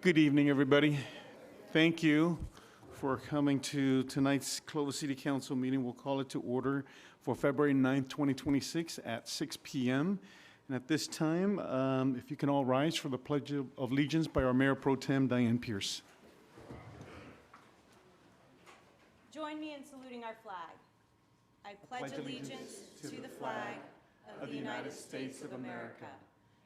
Good evening, everybody. Thank you for coming to tonight's Clovis City Council meeting. We'll call it to order for February 9th, 2026 at 6 p.m. And at this time, if you can all rise for the Pledge of Allegiance by our Mayor Pro Tem, Diane Pierce. Join me in saluting our flag. I pledge allegiance to the flag of the United States of America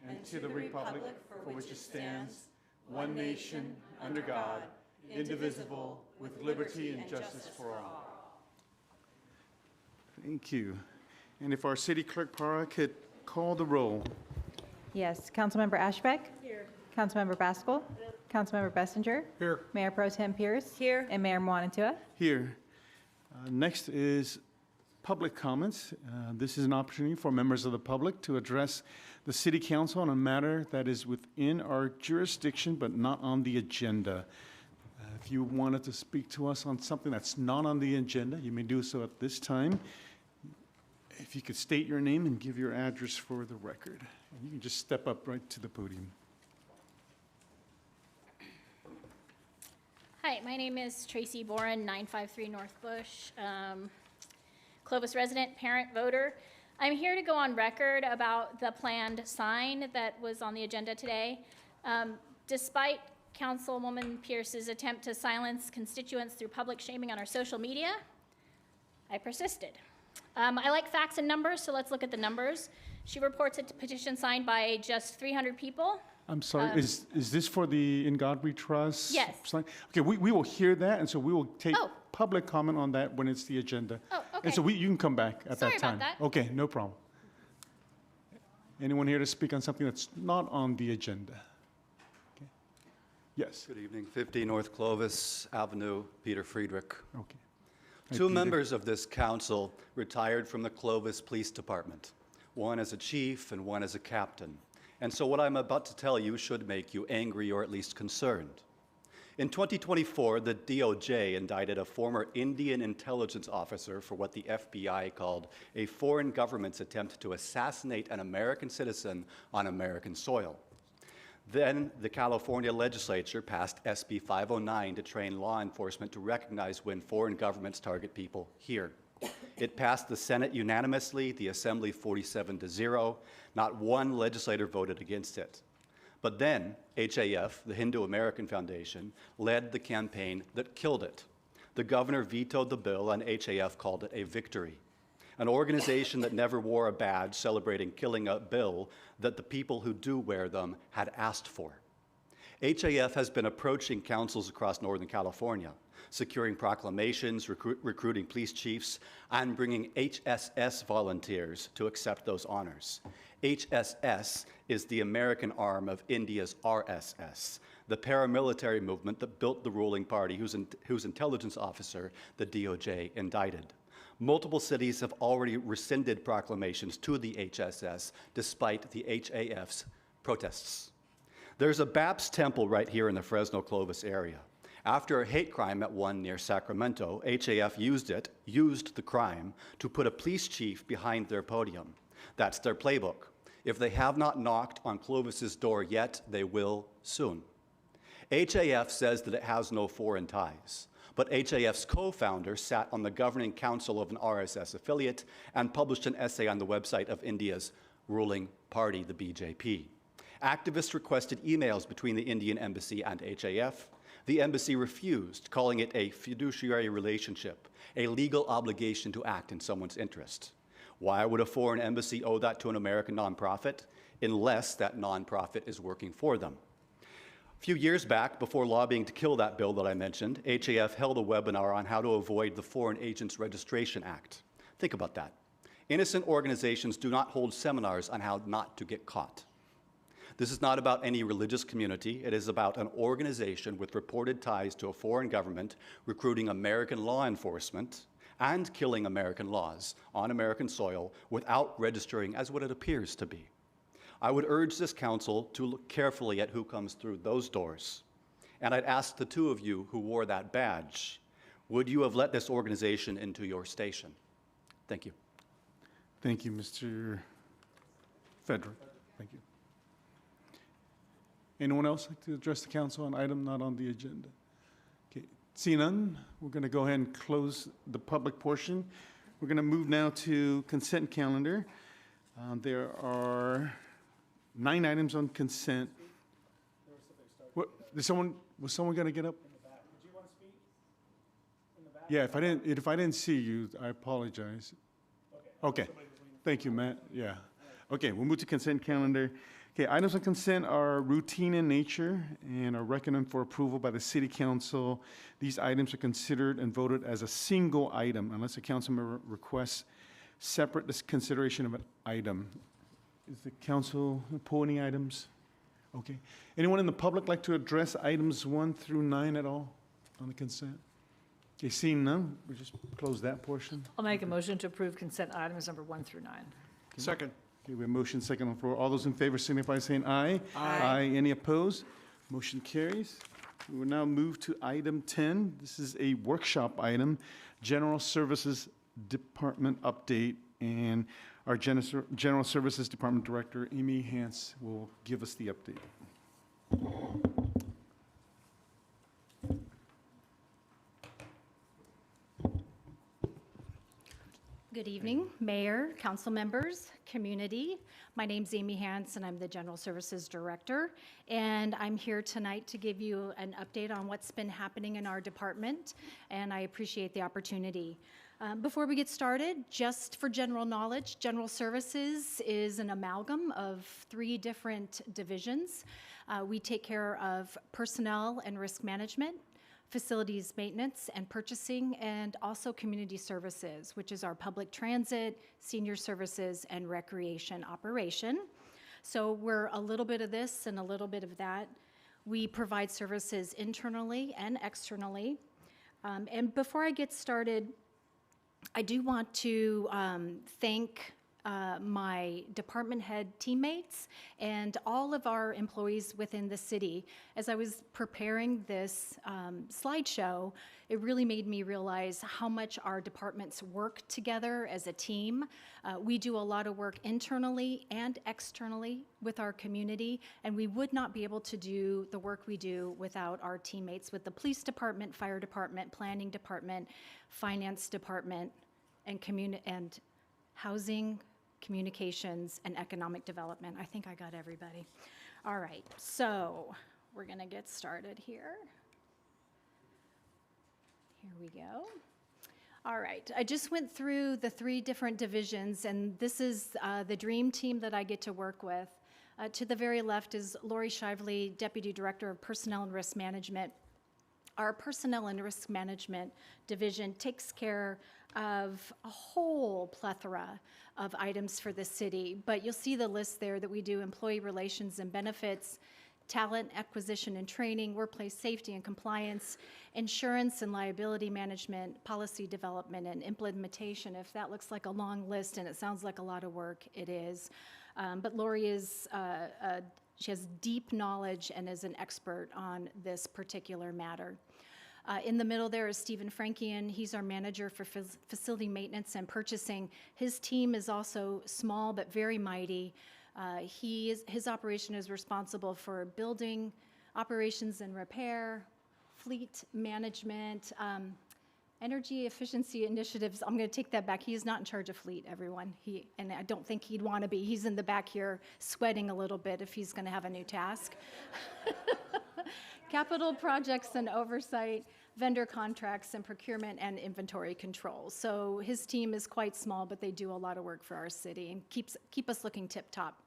and to the republic for which it stands, one nation, under God, indivisible, with liberty and justice for all. Thank you. And if our City Clerk Parra could call the roll. Yes. Councilmember Ashbeck? Here. Councilmember Baskell? Councilmember Bessinger? Here. Mayor Pro Tem Pierce? Here. And Mayor Mwanantua? Here. Next is public comments. This is an opportunity for members of the public to address the City Council on a matter that is within our jurisdiction but not on the agenda. If you wanted to speak to us on something that's not on the agenda, you may do so at this time. If you could state your name and give your address for the record. And you can just step up right to the podium. Hi, my name is Tracy Boren, 953 North Bush, Clovis resident, parent, voter. I'm here to go on record about the planned sign that was on the agenda today. Despite Councilwoman Pierce's attempt to silence constituents through public shaming on our social media, I persisted. I like facts and numbers, so let's look at the numbers. She reports a petition signed by just 300 people. I'm sorry, is this for the In God We Trust? Yes. Sign? Okay, we will hear that, and so we will take public comment on that when it's the agenda. Oh, okay. And so you can come back at Sorry that time. about that. Okay, no problem. Anyone here to speak on something that's not on the agenda? Okay. Yes. Good evening. 50 North Clovis Avenue, Peter Friedrich. Okay. Hi, Two Peter. members of this council retired from the Clovis Police Department, one as a chief and one as a captain. And so what I'm about to tell you should make you angry or at least concerned. In 2024, the DOJ indicted a former Indian intelligence officer for what the FBI called a foreign government's attempt to assassinate an American citizen on American soil. Then the California legislature passed SB 509 to train law enforcement to recognize when foreign governments target people here. It passed the Senate unanimously, the Assembly 47-0. Not one legislator voted against it. But then HAF, the Hindu American Foundation, led the campaign that killed it. The governor vetoed the bill and HAF called it a victory. An organization that never wore a badge celebrating killing a bill that the people who do wear them had asked for. HAF has been approaching councils across Northern California, securing proclamations, recruiting police chiefs, and bringing HSS volunteers to accept those honors. HSS is the American arm of India's RSS, the paramilitary movement that built the ruling party whose intelligence officer the DOJ indicted. Multiple cities have already rescinded proclamations to the HSS despite the HAF's protests. There's a Baptist temple right here in the Fresno Clovis area. After a hate crime at one near Sacramento, HAF used the crime to put a police chief behind their podium. That's their playbook. If they have not knocked on Clovis's door yet, they will soon. HAF says that it has no foreign ties, but HAF's co-founder sat on the governing council of an RSS affiliate and published an essay on the website of India's ruling party, the BJP. Activists requested emails between the Indian embassy and HAF. The embassy refused, calling it a fiduciary relationship, a legal obligation to act in someone's interest. Why would a foreign embassy owe that to an American nonprofit unless that nonprofit is working for them? A few years back, before lobbying to kill that bill that I mentioned, HAF held a webinar on how to avoid the Foreign Agents Registration Act. Think about that. Innocent organizations do not hold seminars on how not to get caught. This is not about any religious community. It is about an organization with reported ties to a foreign government recruiting American law enforcement and killing American laws on American soil without registering as what it appears to be. I would urge this council to look carefully at who comes through those doors. And I'd ask the two of you who wore that badge, would you have let this organization into your station? Thank you. Thank you, Mr. Frederick. Thank you. Anyone else like to address the council on item not on the agenda? Okay, seeing none, we're going to go ahead and close the public portion. We're going to move now to consent calendar. There are 9 items on consent. What, was someone going to get up? Yeah, if I didn't see you, I apologize. Okay, thank you, Matt. Yeah. Okay, we'll move to consent calendar. Okay, items on consent are routine in nature and are recommended for approval by the city council. These items are considered and voted as a single item unless a council member requests separate consideration of an item. Is the council pull any items? Okay. Anyone in the public like to address items 1 through 9 at all on the consent? Okay, seeing none, we just close that portion. I'll make a motion to approve consent items number 1 through 9. Second. Okay, we have motion second on the floor. All those in favor signify by saying aye. Aye. Any opposed? Motion carries. We will now move to item 10. This is a workshop item, General Services Department update, and our General Services Department Director, Amy Hance, will give us the update. Good evening, Mayor, council members, community. My name's Amy Hance, and I'm the General Services Director. And I'm here tonight to give you an update on what's been happening in our department, and I appreciate the opportunity. Before we get started, just for general knowledge, General Services is an amalgam of 3 different divisions. We take care of personnel and risk management, facilities maintenance and purchasing, and also community services, which is our public transit, senior services, and recreation operation. So we're a little bit of this and a little bit of that. We provide services internally and externally. And before I get started, I do want to thank my department head teammates and all of our employees within the city. As I was preparing this slideshow, it really made me realize how much our departments work together as a team. We do a lot of work internally and externally with our community, and we would not be able to do the work we do without our teammates with the police department, fire department, planning department, finance department, and housing, communications, and economic development. I think I got everybody. All right, so we're gonna get started here. Here we go. All right, I just went through the 3 different divisions, and this is the dream team that I get to work with. To the very left is Lori Shively, Deputy Director of Personnel and Risk Management. Our Personnel and Risk Management division takes care of a whole plethora of items for the city, but you'll see the list there that we do employee relations and benefits, talent acquisition and training, workplace safety and compliance, insurance and liability management, policy development and implementation. If that looks like a long list and it sounds like a lot of work, it is. But Lori is, she has deep knowledge and is an expert on this particular matter. In the middle there is Stephen Frankian. He's our manager for facility maintenance and purchasing. His team is also small but very mighty. His operation is responsible for building, operations and repair, fleet management, energy efficiency initiatives. I'm going to take that back. He is not in charge of fleet, everyone. And I don't think he'd want to be. He's in the back here sweating a little bit if he's going to have a new task. Capital projects and oversight, vendor contracts and procurement and inventory control. So his team is quite small, but they do a lot of work for our city and keep us looking tip-top.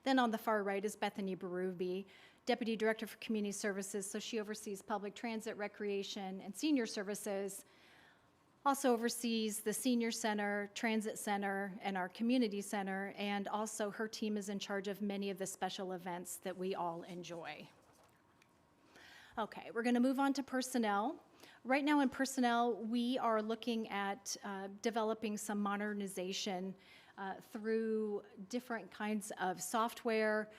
Then on the far right is Bethany Berube, Deputy Director for Community Services, so she oversees public transit, recreation, and senior services. Also oversees the senior center, transit center, and our community center, and also her team is in charge of many of the special events that we all enjoy. Okay, we're going to move on to personnel. Right now in personnel, we are looking at developing some modernization through different kinds of software.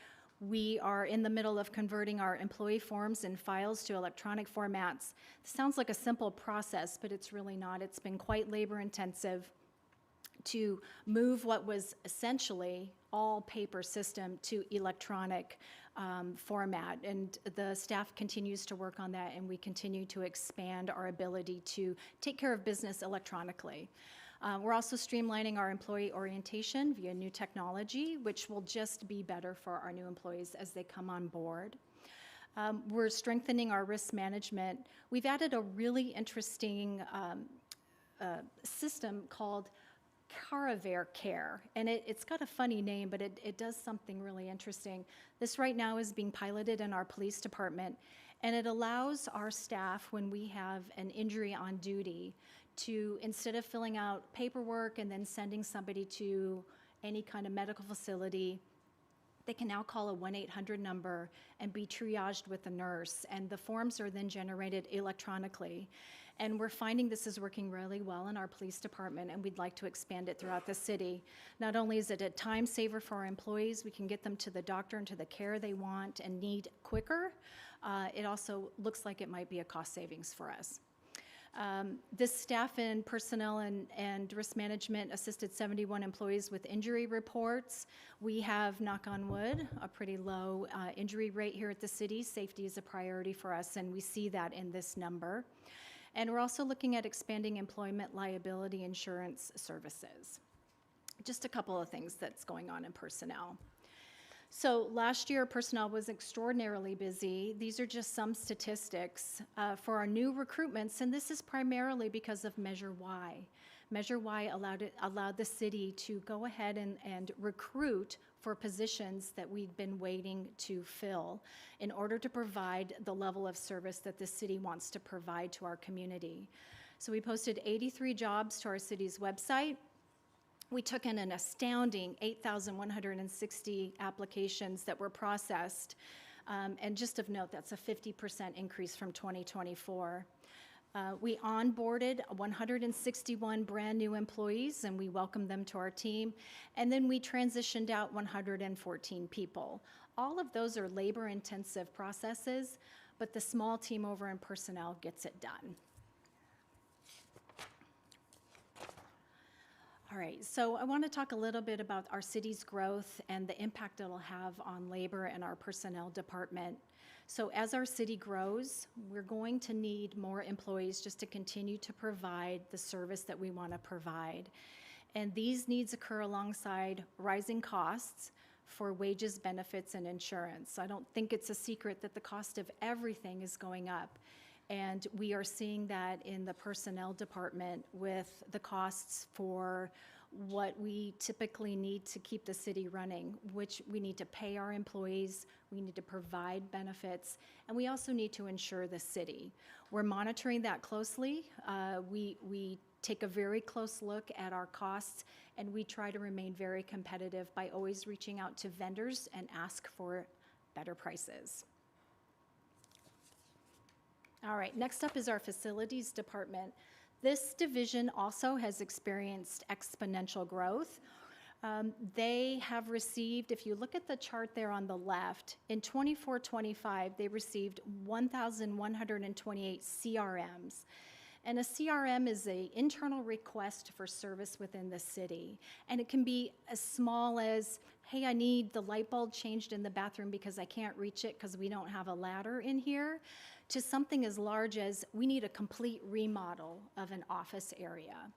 We are in the middle of converting our employee forms and files to electronic formats. This sounds like a simple process, but it's really not. It's been quite labor intensive to move what was essentially all paper system to electronic format. And the staff continues to work on that, and we continue to expand our ability to take care of business electronically. We're also streamlining our employee orientation via new technology, which will just be better for our new employees as they come on board. We're strengthening our risk management. We've added a really interesting system called Caraver Care, and it's got a funny name, but it does something really interesting. This right now is being piloted in our police department, and it allows our staff, when we have an injury on duty, to, instead of filling out paperwork and then sending somebody to any kind of medical facility, they can now call a 1-800 number and be triaged with a nurse, and the forms are then generated electronically. And we're finding this is working really well in our police department, and we'd like to expand it throughout the city. Not only is it a time saver for our employees, we can get them to the doctor and to the care they want and need quicker. It also looks like it might be a cost savings for us. This staff and personnel and risk management assisted 71 employees with injury reports. We have, knock on wood, a pretty low injury rate here at the city. Safety is a priority for us, and we see that in this number. And we're also looking at expanding employment liability insurance services. Just a couple of things that's going on in personnel. So last year, personnel was extraordinarily busy. These are just some statistics for our new recruitments, and this is primarily because of Measure Y. Measure Y allowed the city to go ahead and recruit for positions that we'd been waiting to fill in order to provide the level of service that the city wants to provide to our community. So we posted 83 jobs to our city's website. We took in an astounding 8,160 applications that were processed. And just of note, that's a 50% increase from 2024. We onboarded 161 brand new employees, and we welcomed them to our team. And then we transitioned out 114 people. All of those are labor-intensive processes, but the small team over in personnel gets it done. All right, so I want to talk a little bit about our city's growth and the impact it'll have on labor and our personnel department. So as our city grows, we're going to need more employees just to continue to provide the service that we want to provide. And these needs occur alongside rising costs for wages, benefits, and insurance. I don't think it's a secret that the cost of everything is going up. And we are seeing that in the personnel department with the costs for what we typically need to keep the city running, which we need to pay our employees, we need to provide benefits, and we also need to insure the city. We're monitoring that closely. We take a very close look at our costs, and we try to remain very competitive by always reaching out to vendors and ask for better prices. All right, next up is our facilities department. This division also has experienced exponential growth. They have received, if you look at the chart there on the left, in 24-25, they received 1,128 CRMs. And a CRM is an internal request for service within the city. And it can be as small as, hey, I need the light bulb changed in the bathroom because I can't reach it because we don't have a ladder in here, to something as large as we need a complete remodel of an office area.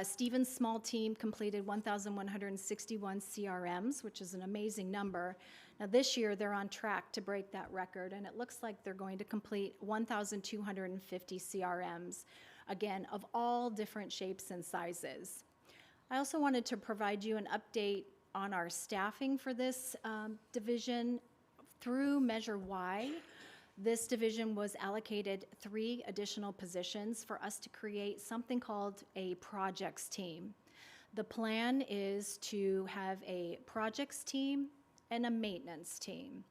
Stephen's small team completed 1,161 CRMs, which is an amazing number. Now this year, they're on track to break that record, and it looks like they're going to complete 1,250 CRMs, again, of all different shapes and sizes. I also wanted to provide you an update on our staffing for this division. Through Measure Y, this division was allocated 3 additional positions for us to create something called a projects team. The plan is to have a projects team and a maintenance team.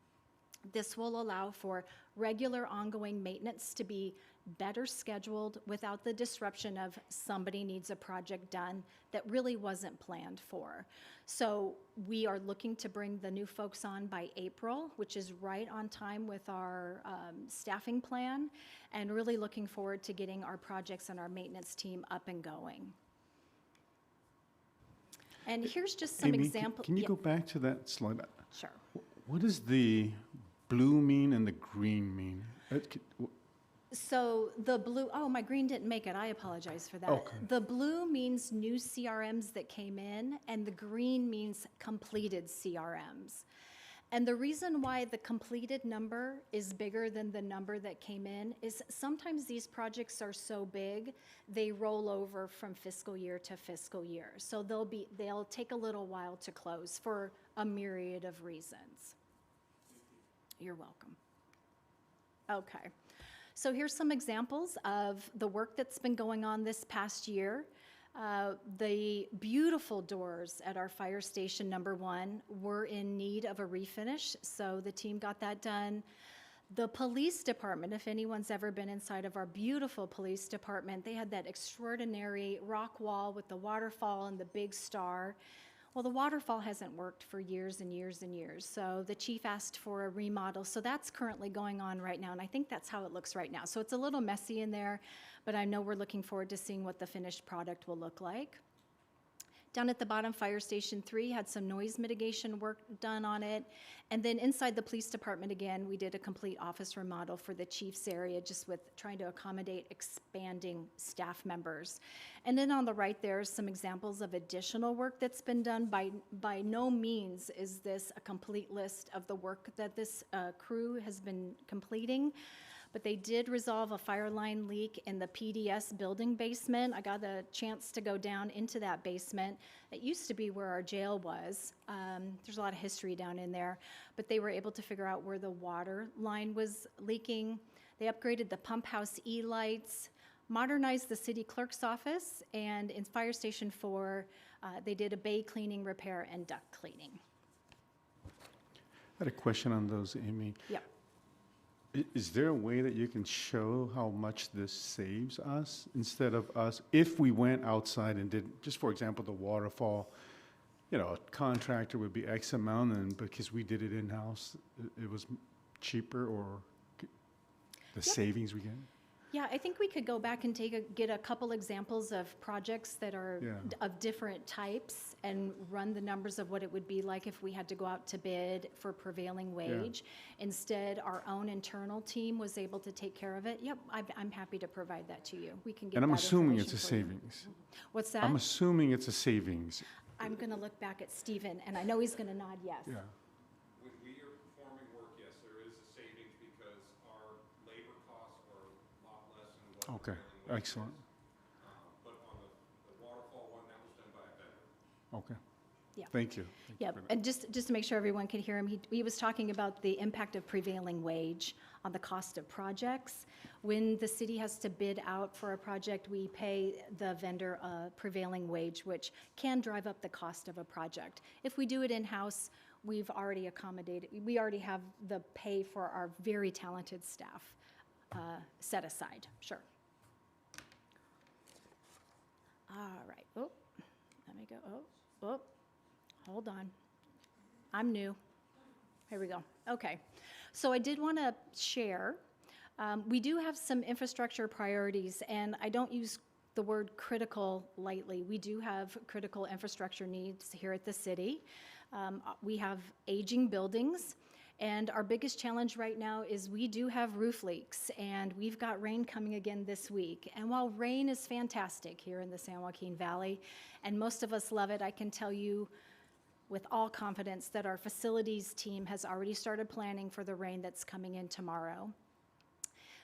This will allow for regular ongoing maintenance to be better scheduled without the disruption of somebody needs a project done that really wasn't planned for. So we are looking to bring the new folks on by April, which is right on time with our staffing plan, and really looking forward to getting our projects and our maintenance team up and going. And here's just some Amy, examples. can you go back to that slide? Sure. What does the blue mean and the green mean? So the blue, oh, my green didn't make it. I apologize for that. Okay. The blue means new CRMs that came in, and the green means completed CRMs. And the reason why the completed number is bigger than the number that came in is sometimes these projects are so big, they roll over from fiscal year to fiscal year. So they'll take a little while to close for a myriad of reasons. You're welcome. Okay. So here's some examples of the work that's been going on this past year. The beautiful doors at our fire station number 1 were in need of a refinish, so the team got that done. The police department, if anyone's ever been inside of our beautiful police department, they had that extraordinary rock wall with the waterfall and the big star. Well, the waterfall hasn't worked for years and years and years, so the chief asked for a remodel. So that's currently going on right now, and I think that's how it looks right now. So it's a little messy in there, but I know we're looking forward to seeing what the finished product will look like. Down at the bottom, Fire Station 3 had some noise mitigation work done on it. And then inside the police department, again, we did a complete office remodel for the chief's area, just with trying to accommodate expanding staff members. And then on the right, there's some examples of additional work that's been done. By no means is this a complete list of the work that this crew has been completing. But they did resolve a fire line leak in the PDS building basement. I got a chance to go down into that basement. It used to be where our jail was. There's a lot of history down in there, but they were able to figure out where the water line was leaking. They upgraded the pump house E-lights, modernized the city clerk's office, and in Fire Station 4, they did a bay cleaning repair and duct cleaning. I had a question on those, Amy. Yep. Is there a way that you can show how much this saves us instead of us, if we went outside and did, just for example, the waterfall, you know, a contractor would be X amount, and because we did it in-house, it was cheaper, or the savings we get? Yeah, I think we could go back and get a couple examples of projects that are of different types and run the numbers of what it would be like if we had to go out to bid for prevailing wage. Instead, our own internal team was able to take care of it. Yep, I'm happy to provide that to you. We can get And I'm that assuming it's a information for you. savings. What's that? I'm assuming it's a savings. I'm going to look back at Stephen, and I know he's going to nod yes. Yeah. When we are performing work, yes, there is a savings because our labor costs are a lot less than what. Okay, prevailing wage excellent. is. But on the waterfall one, that was done by a vendor. Okay. Yeah. Thank you. Thank you Yep, for that. and just to make sure everyone could hear him, he was talking about the impact of prevailing wage on the cost of projects. When the city has to bid out for a project, we pay the vendor a prevailing wage, which can drive up the cost of a project. If we do it in-house, we already have the pay for our very talented staff set aside, sure. All right, oh, let me go, oh, hold on. I'm new. Here we go. Okay. So I did want to share, we do have some infrastructure priorities, and I don't use the word critical lightly. We do have critical infrastructure needs here at the city. We have aging buildings, and our biggest challenge right now is we do have roof leaks, and we've got rain coming again this week. And while rain is fantastic here in the San Joaquin Valley, and most of us love it, I can tell you with all confidence that our facilities team has already started planning for the rain that's coming in tomorrow.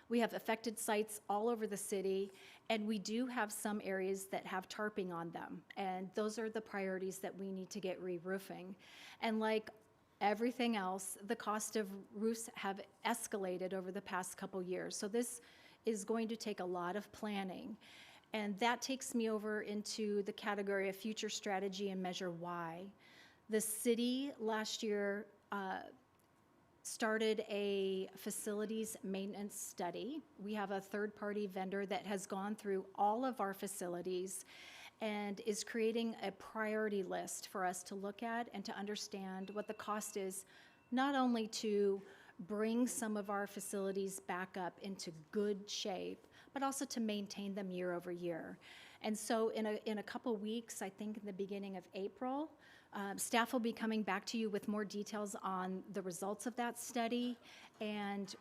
We have affected sites all over the city, and we do have some areas that have tarping on them, and those are the priorities that we need to get re-roofing. And like everything else, the cost of roofs have escalated over the past couple years, so this is going to take a lot of planning. And that takes me over into the category of future strategy and measure why. The city last year started a facilities maintenance study. We have a third-party vendor that has gone through all of our facilities and is creating a priority list for us to look at and to understand what the cost is, not only to bring some of our facilities back up into good shape, but also to maintain them year over year. And so in a couple weeks, I think in the beginning of April, Staff will be coming back to you with more details on the results of that study, and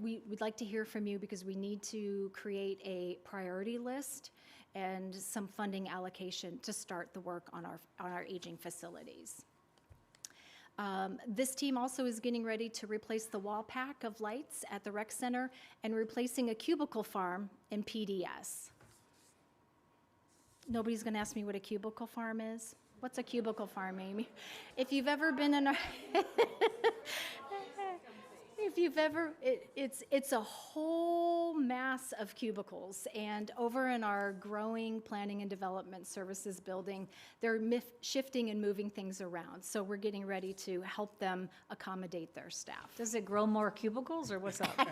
we would like to hear from you because we need to create a priority list and some funding allocation to start the work on our aging facilities. This team also is getting ready to replace the wall pack of lights at the rec center and replacing a cubicle farm in PDS. Nobody's going to ask me what a cubicle farm is. What's a cubicle farm, Amy? If you've ever been in a it's a whole mass of cubicles, and over in our growing planning and development services building, they're shifting and moving things around. So we're getting ready to help them accommodate their staff. Does it grow more cubicles, or what's up?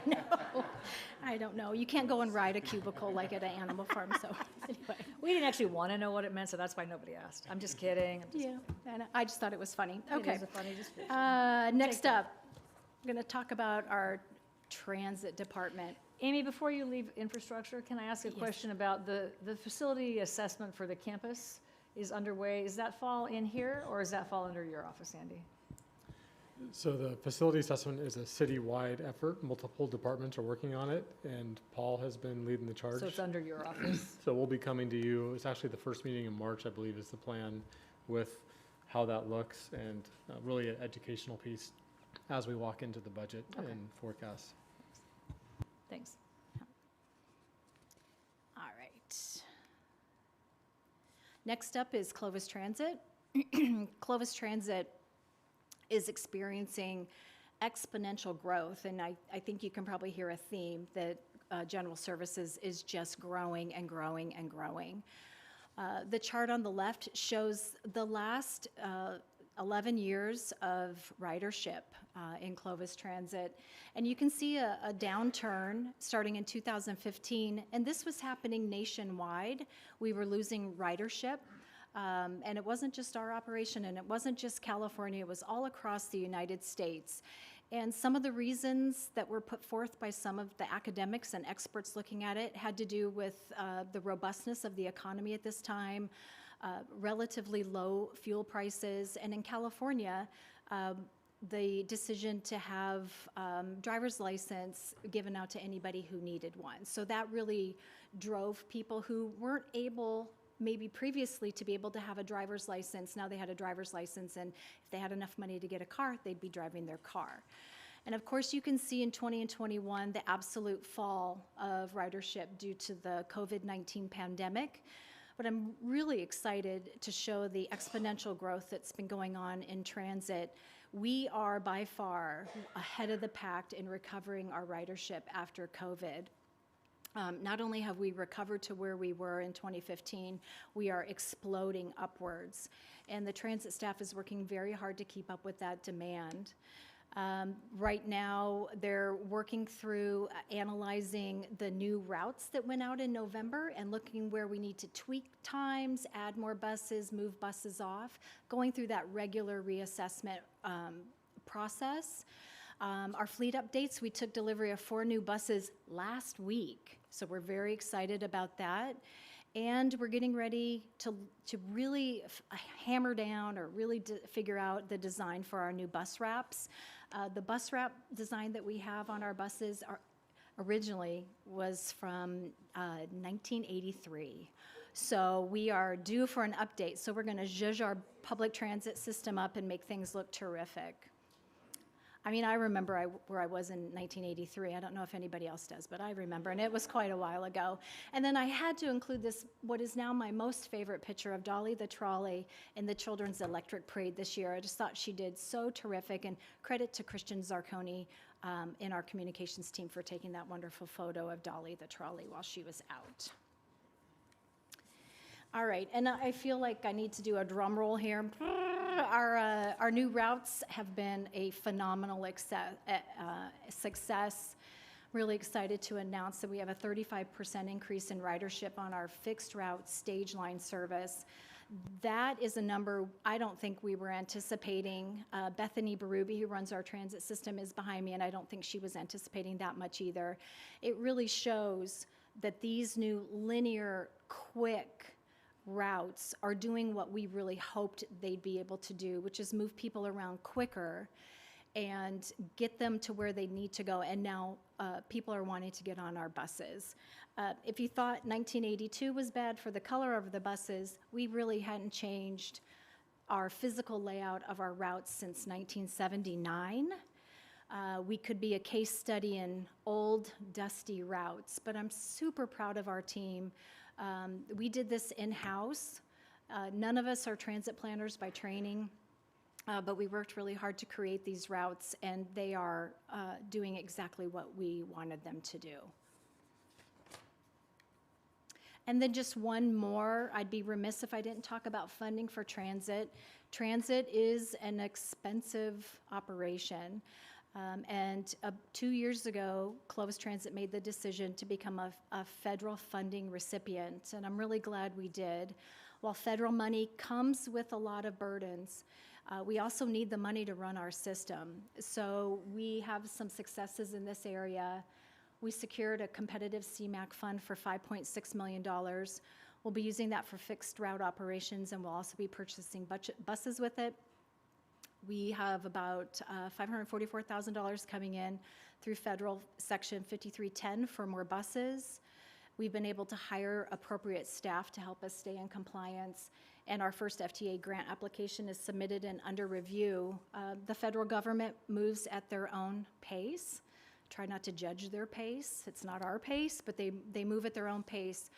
I don't know. You can't go and ride a cubicle like at an animal farm, so anyway. We didn't actually want to know what it meant, so that's why nobody asked. I'm just kidding. Yeah, and I just thought it was funny. It Okay. is a funny description. Next up, I'm going to talk about our transit department. Amy, before you leave infrastructure, can I ask a Yes. question about the facility assessment for the campus is underway? Does that fall in here, or does that fall under your office, Andy? So the facility assessment is a citywide effort. Multiple departments are working on it, and Paul has been leading the charge. So it's under your office? So we'll be coming to you. It's actually the first meeting in March, I believe, is the plan with how that looks, and really an educational piece as we walk into the budget Okay. and forecast. Thanks. All right. Next up is Clovis Transit. Clovis Transit is experiencing exponential growth, and I think you can probably hear a theme that general services is just growing and growing and growing. The chart on the left shows the last 11 years of ridership in Clovis Transit. And you can see a downturn starting in 2015, and this was happening nationwide. We were losing ridership, and it wasn't just our operation, and it wasn't just California, it was all across the United States. And some of the reasons that were put forth by some of the academics and experts looking at it had to do with the robustness of the economy at this time, relatively low fuel prices, and in California, the decision to have driver's license given out to anybody who needed one. So that really drove people who weren't able maybe previously to be able to have a driver's license. Now they had a driver's license, and if they had enough money to get a car, they'd be driving their car. And of course, you can see in 20 and 21 the absolute fall of ridership due to the COVID-19 pandemic. But I'm really excited to show the exponential growth that's been going on in transit. We are by far ahead of the pack in recovering our ridership after COVID. Not only have we recovered to where we were in 2015, we are exploding upwards. And the transit staff is working very hard to keep up with that demand. Right now, they're working through analyzing the new routes that went out in November and looking where we need to tweak times, add more buses, move buses off, going through that regular reassessment process. Our fleet updates, we took delivery of 4 new buses last week, so we're very excited about that. And we're getting ready to really hammer down or really figure out the design for our new bus wraps. The bus wrap design that we have on our buses originally was from 1983. So we are due for an update. So we're going to zhuzh our public transit system up and make things look terrific. I mean, I remember where I was in 1983. I don't know if anybody else does, but I remember, and it was quite a while ago. And then I had to include this, what is now my most favorite picture of Dolly the trolley in the Children's Electric Parade this year. I just thought she did so terrific, and credit to Christian Zarconi in our communications team for taking that wonderful photo of Dolly the trolley while she was out. All right, and I feel like I need to do a drum roll here. Our new routes have been a phenomenal success. Really excited to announce that we have a 35% increase in ridership on our fixed route stage line service. That is a number I don't think we were anticipating. Bethany Berube, who runs our transit system, is behind me, and I don't think she was anticipating that much either. It really shows that these new linear, quick routes are doing what we really hoped they'd be able to do, which is move people around quicker and get them to where they need to go. And now people are wanting to get on our buses. If you thought 1982 was bad for the color of the buses, we really hadn't changed our physical layout of our routes since 1979. We could be a case study in old, dusty routes, but I'm super proud of our team. We did this in-house. None of us are transit planners by training, but we worked really hard to create these routes, and they are doing exactly what we wanted them to do. And then just one more, I'd be remiss if I didn't talk about funding for transit. Transit is an expensive operation. And 2 years ago, Clovis Transit made the decision to become a federal funding recipient, and I'm really glad we did. While federal money comes with a lot of burdens, we also need the money to run our system. So we have some successes in this area. We secured a competitive CMAQ fund for $5.6 million. We'll be using that for fixed route operations, and we'll also be purchasing buses with it. We have about $544,000 coming in through federal Section 5310 for more buses. We've been able to hire appropriate staff to help us stay in compliance, and our first FTA grant application is submitted and under review. The federal government moves at their own pace. Try not to judge their pace. It's not our pace, but they move at their own pace.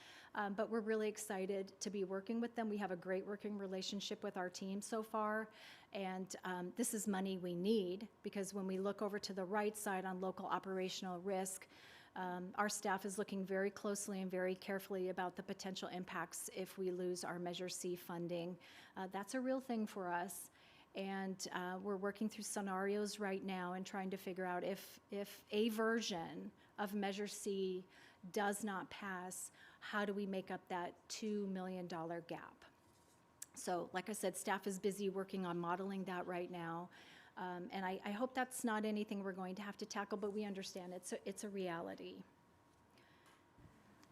But we're really excited to be working with them. We have a great working relationship with our team so far, and this is money we need, because when we look over to the right side on local operational risk, our staff is looking very closely and very carefully about the potential impacts if we lose our Measure C funding. That's a real thing for us, and we're working through scenarios right now and trying to figure out if a version of Measure C does not pass, how do we make up that $2 million gap? So like I said, staff is busy working on modeling that right now. And I hope that's not anything we're going to have to tackle, but we understand it's a reality.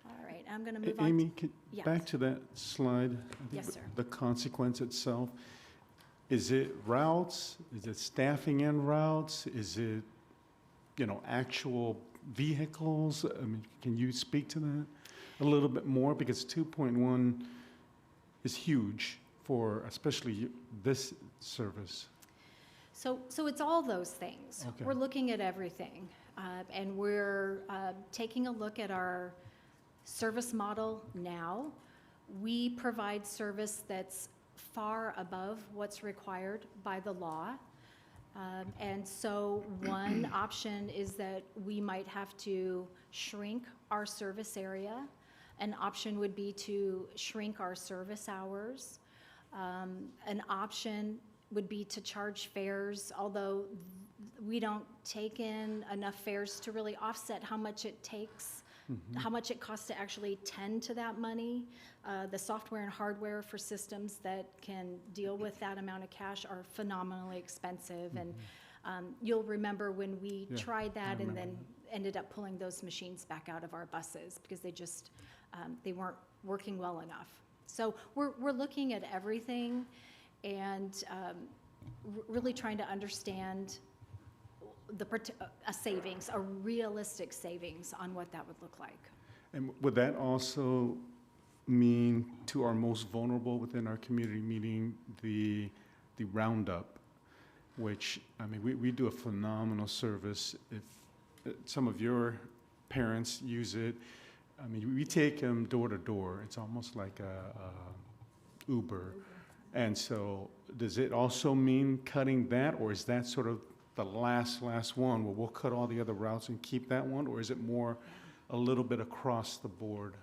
All right, I'm going to move on. Amy, Yes. back to that slide. I think Yes, sir. The consequence itself. Is it routes? Is it staffing and routes? Is it, actual vehicles? I mean, can you speak to that a little bit more? Because 2.1 is huge for especially this service. So it's all those things. Okay. We're looking at everything, and we're taking a look at our service model now. We provide service that's far above what's required by the law. And so one option is that we might have to shrink our service area. An option would be to shrink our service hours. An option would be to charge fares, although we don't take in enough fares to really offset how much it takes, how much it costs to actually tend to that money. The software and hardware for systems that can deal with that amount of cash are phenomenally expensive. And you'll remember when we tried that and then ended up pulling those machines back out of our buses because they just, they weren't working well enough. So we're looking at everything and really trying to understand a savings, a realistic savings on what that would look like. And would that also mean to our most vulnerable within our community, meaning the roundup, which, I mean, we do a phenomenal service. If some of your parents use it, I mean, we take them door to door. It's almost like a Uber. And so does it also mean cutting that, or is that sort of the last one where we'll cut all the other routes and keep that one, or is it more a little bit across the board?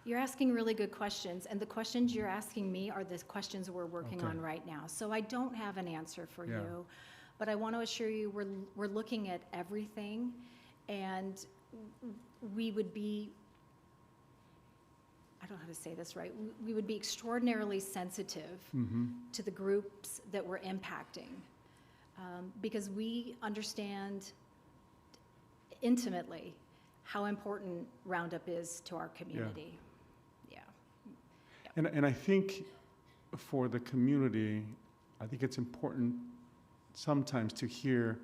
You're asking really good questions, and the questions you're asking me are the questions we're working on right now. So I don't have an answer for you, but I want to assure you we're looking at everything, and we would be, I don't know how to say this right, we would be extraordinarily sensitive to the groups that we're impacting, because we understand intimately how important Roundup is to our community. And I think for the community, I think it's important sometimes to hear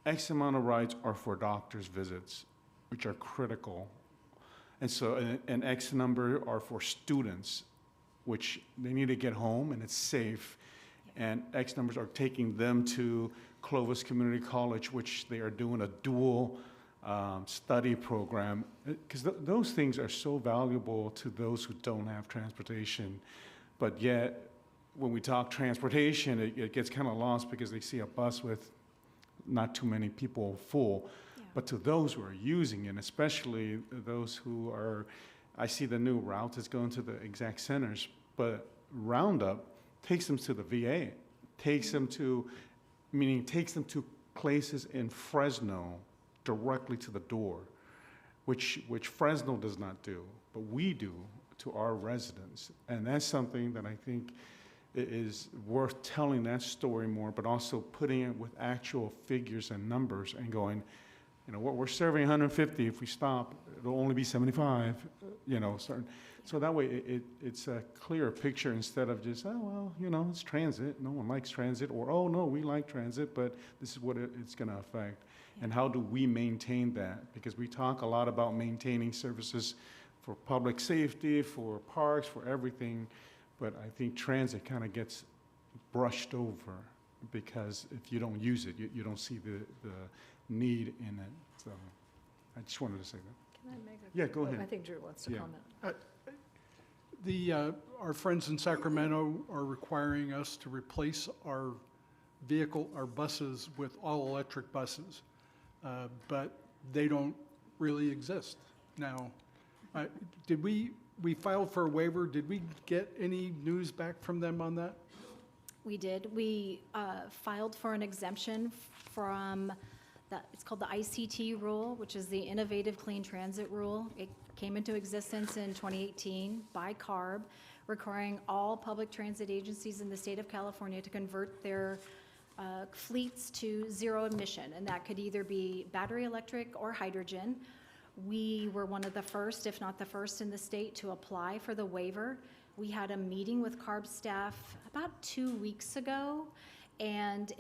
X amount of rides are for doctor's visits, which are critical. And so, and X number are for students, which they need to get home and it's safe. And X numbers are taking them to Clovis Community College, which they are doing a dual study program. Because those things are so valuable to those who don't have transportation. But yet, when we talk transportation, it gets kind of lost because they see a bus with not too many people full. Yeah. But to those who are using it, especially those who are, I see the new route is going to the exact centers, but Roundup takes them to the VA, takes them to places in Fresno directly to the door, which Fresno does not do, but we do to our residents. And that's something that I think is worth telling that story more, but also putting it with actual figures and numbers and going, you know, what we're serving 150, if we stop, it'll only be 75, you know, so that way it's a clearer picture instead of just, oh, well, you know, it's transit, no one likes transit, or, oh, no, we like transit, but this is what it's gonna affect. And how do we maintain that? Because we talk a lot about maintaining services for public safety, for parks, for everything, but I think transit kind of gets brushed over because if you don't use it, you don't see the need in it. So I just wanted to say that. Can I make a? Yeah, go I ahead. think Drew wants to Yeah. comment. Our friends in Sacramento are requiring us to replace our buses with all-electric buses, but they don't really exist now. We filed for a waiver. Did we get any news back from them on that? We did. We filed for an exemption from it's called the ICT rule, which is the Innovative Clean Transit Rule. It came into existence in 2018 by CARB, requiring all public transit agencies in the state of California to convert their fleets to zero emission, and that could either be battery electric or hydrogen. We were one of the first, if not the first in the state, to apply for the waiver. We had a meeting with CARB staff about 2 weeks ago, and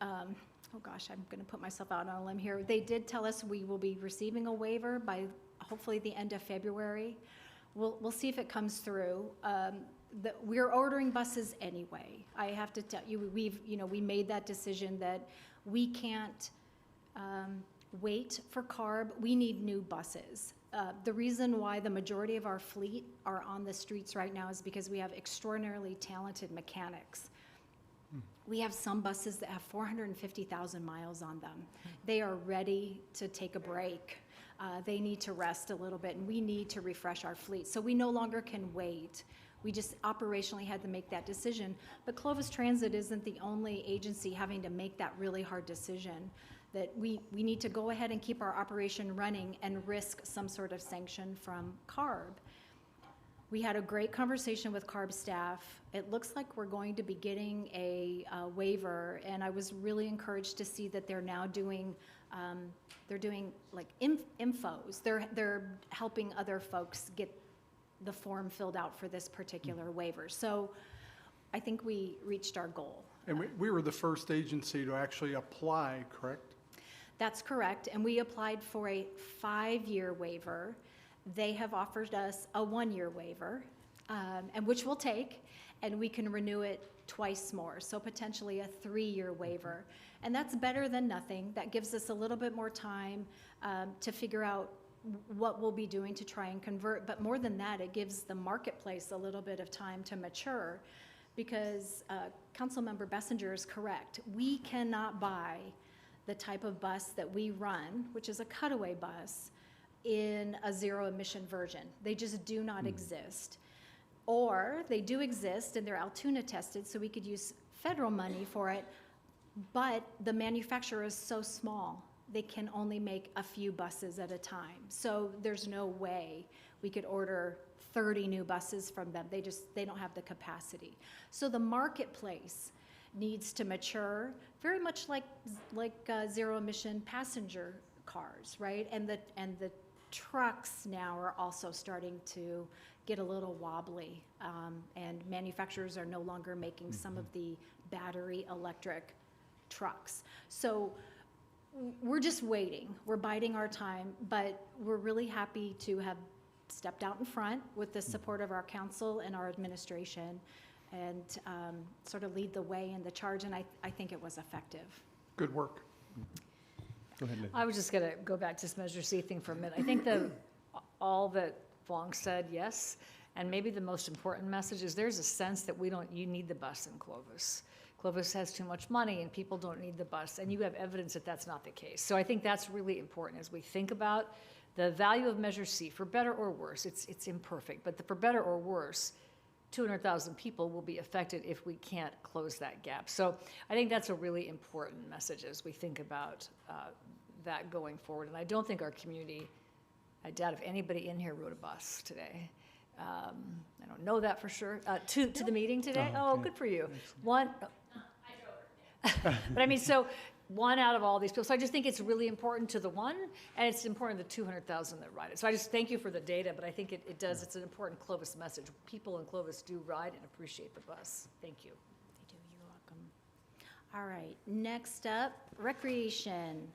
oh gosh, I'm gonna put myself out on a limb here. They did tell us we will be receiving a waiver by hopefully the end of February. We'll see if it comes through. We're ordering buses anyway. I have to tell you, we made that decision that we can't wait for CARB. We need new buses. The reason why the majority of our fleet are on the streets right now is because we have extraordinarily talented mechanics. We have some buses that have 450,000 miles on them. They are ready to take a break. They need to rest a little bit, and we need to refresh our fleet. So we no longer can wait. We just operationally had to make that decision. But Clovis Transit isn't the only agency having to make that really hard decision, that we need to go ahead and keep our operation running and risk some sort of sanction from CARB. We had a great conversation with CARB staff. It looks like we're going to be getting a waiver, and I was really encouraged to see that they're now doing, like infos. They're helping other folks get the form filled out for this particular waiver. So I think we reached our goal. And we were the first agency to actually apply, correct? That's correct, and we applied for a 5-year waiver. They have offered us a 1-year waiver, and which we'll take, and we can renew it twice more, so potentially a 3-year waiver. And that's better than nothing. That gives us a little bit more time to figure out what we'll be doing to try and convert. But more than that, it gives the marketplace a little bit of time to mature, because Councilmember Bessinger is correct. We cannot buy the type of bus that we run, which is a cutaway bus, in a zero emission version. They just do not exist. Or they do exist and they're Altoona tested, so we could use federal money for it, but the manufacturer is so small, they can only make a few buses at a time. So there's no way we could order 30 new buses from them. They don't have the capacity. So the marketplace needs to mature, very much like zero emission passenger cars, right? And the trucks now are also starting to get a little wobbly, and manufacturers are no longer making some of the battery electric trucks. So we're just waiting. We're biding our time, but we're really happy to have stepped out in front with the support of our council and our administration and sort of lead the way in the charge, and I think it was effective. Good work. Go ahead, Lynn. I was just going to go back to this Measure C thing for a minute. I think all that Fong said, yes, and maybe the most important message is there's a sense that you need the bus in Clovis. Clovis has too much money and people don't need the bus, and you have evidence that that's not the case. So I think that's really important as we think about the value of Measure C, for better or worse. It's imperfect, but for better or worse, 200,000 people will be affected if we can't close that gap. So I think that's a really important message as we think about that going forward. And I don't think our community, I doubt if anybody in here rode a bus today. I don't know that for sure. To the meeting today? Oh, good for you. One. I drove. But I mean, so one out of all these people. So I just think it's really important to the one, and it's important to the 200,000 that ride it. So I just thank you for the data, but I think it does, it's an important Clovis message. People in Clovis do ride and appreciate the bus. Thank you. They do, you're welcome. All right, next up, recreation.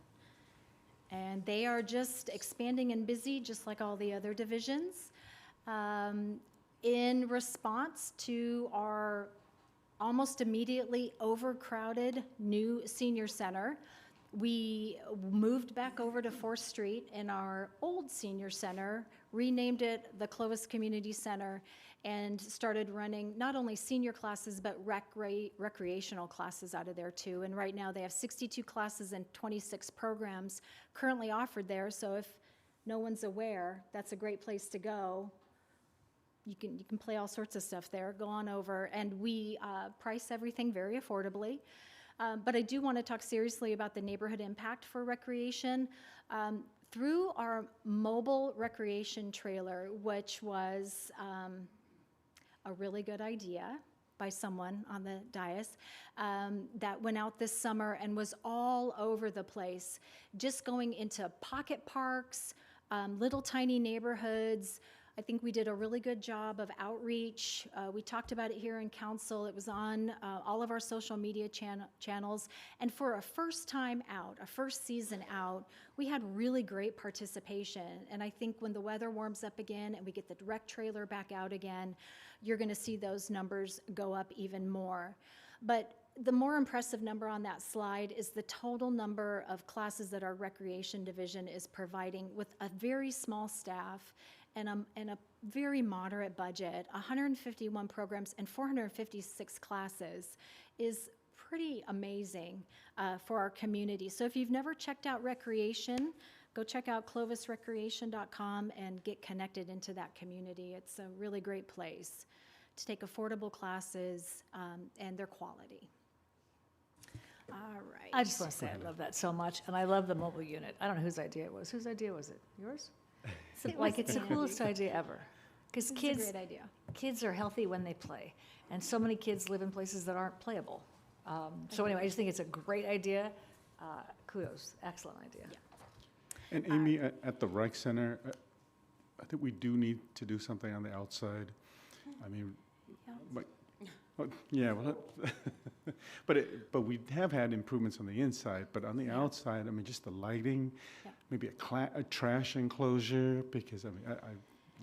And they are just expanding and busy, just like all the other divisions. In response to our almost immediately overcrowded new senior center, we moved back over to 4th Street in our old senior center, renamed it the Clovis Community Center, and started running not only senior classes, but recreational classes out of there too. And right now they have 62 classes and 26 programs currently offered there. So if no one's aware, that's a great place to go. You can play all sorts of stuff there. Go on over, and we price everything very affordably. But I do want to talk seriously about the neighborhood impact for recreation. Through our mobile recreation trailer, which was a really good idea by someone on the dais, that went out this summer and was all over the place, just going into pocket parks, little tiny neighborhoods. I think we did a really good job of outreach. We talked about it here in council. It was on all of our social media channels. And for a first time out, a first season out, we had really great participation. And I think when the weather warms up again and we get the rec trailer back out again, you're gonna see those numbers go up even more. But the more impressive number on that slide is the total number of classes that our recreation division is providing with a very small staff and a very moderate budget. 151 programs and 456 classes is pretty amazing for our community. So if you've never checked out recreation, go check out clovisrecreation.com and get connected into that community. It's a really great place to take affordable classes and their quality. All right. I just want to say I love that so much, and I love the mobile unit. I don't know whose idea it was. Whose idea was it? Yours? It's the coolest idea ever. Because It's a great idea. kids are healthy when they play, and so many kids live in places that aren't playable. So anyway, I just think it's a great idea. Kudos, excellent idea. Yeah. And Amy, at the rec center, I think we do need to do something on the outside. I mean, yeah, well, but we have had improvements on the inside, but on the outside, I mean, just the lighting, maybe a trash enclosure, because I mean, I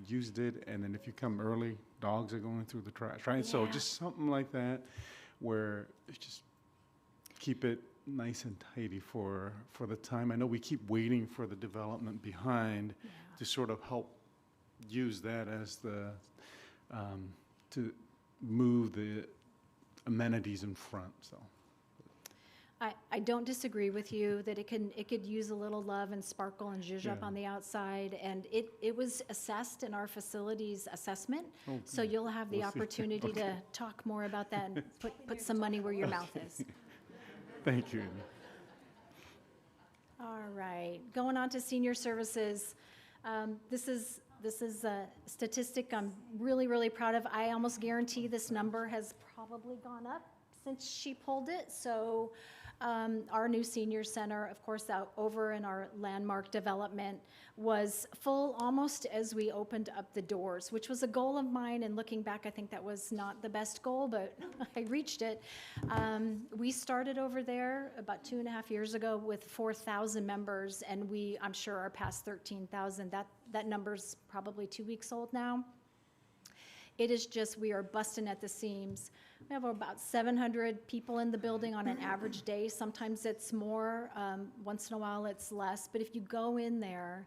used it, and then if you come early, dogs are going through the trash, right? So just something like that, where it's just keep it nice and tidy for the time. I know we keep waiting for the development behind to sort of help use that as the, to move the amenities in front, so. I don't disagree with you that it could use a little love and sparkle and zhuzh up on the outside, and it was assessed in our facilities assessment, so you'll have the We'll see. opportunity to talk more about that and put some money where your mouth is. Thank you. All right, going on to senior services. This is a statistic I'm really, really proud of. I almost guarantee this number has probably gone up since she pulled it. So Our new senior center, of course, out over in our landmark development, was full almost as we opened up the doors, which was a goal of mine. And looking back, I think that was not the best goal, but I reached it. We started over there about 2.5 years ago with 4,000 members, and I'm sure are past 13,000. That number's probably 2 weeks old now. It is just, we are busting at the seams. We have about 700 people in the building on an average day. Sometimes it's more, once in a while it's less. But if you go in there,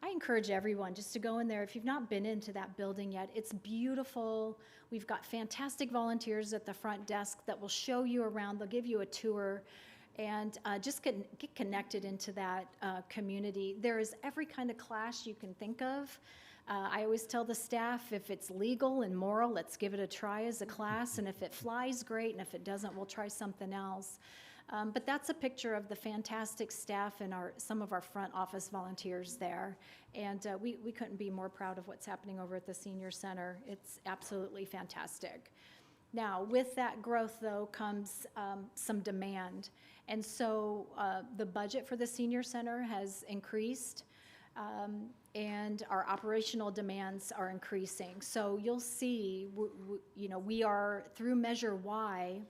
I encourage everyone just to go in there. If you've not been into that building yet, it's beautiful. We've got fantastic volunteers at the front desk that will show you around. They'll give you a tour. And just get connected into that community. There is every kind of class you can think of. I always tell the staff, if it's legal and moral, let's give it a try as a class, and if it flies, great, and if it doesn't, we'll try something else. But that's a picture of the fantastic staff and some of our front office volunteers there, and we couldn't be more proud of what's happening over at the Senior Center. It's absolutely fantastic. Now, with that growth, though, comes some demand, and so the budget for the Senior Center has increased. And our operational demands are increasing. So you'll see, we are, through Measure Y,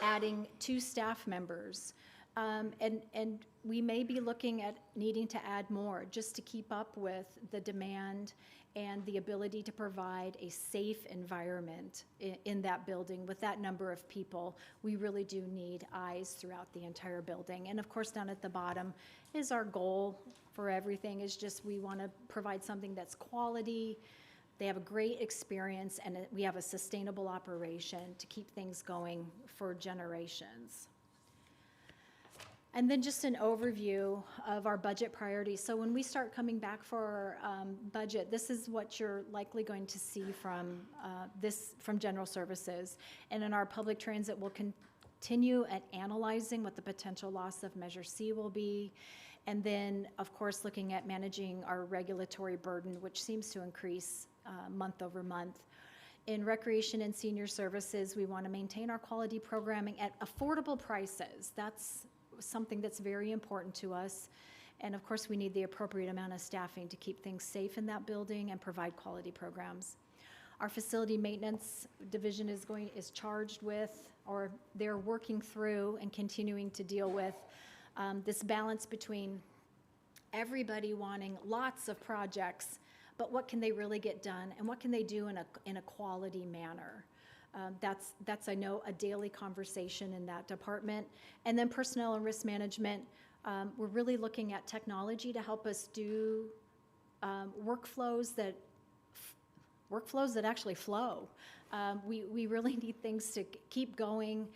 adding 2 staff members. And we may be looking at needing to add more just to keep up with the demand and the ability to provide a safe environment in that building with that number of people. We really do need eyes throughout the entire building. And of course, down at the bottom is our goal for everything, is just we want to provide something that's quality. They have a great experience, and we have a sustainable operation to keep things going for generations. And then just an overview of our budget priorities. So when we start coming back for our budget, this is what you're likely going to see from General Services. And in our public transit, we'll continue at analyzing what the potential loss of Measure C will be. And then, of course, looking at managing our regulatory burden, which seems to increase month over month. In Recreation and Senior Services, we want to maintain our quality programming at affordable prices. That's something that's very important to us. And of course, we need the appropriate amount of staffing to keep things safe in that building and provide quality programs. Our facility maintenance division is charged with, or they're working through and continuing to deal with this balance between everybody wanting lots of projects, but what can they really get done, and what can they do in a quality manner? That's I know a daily conversation in that department. And then personnel and risk management, we're really looking at technology to help us do workflows that actually flow. We really need things to keep going.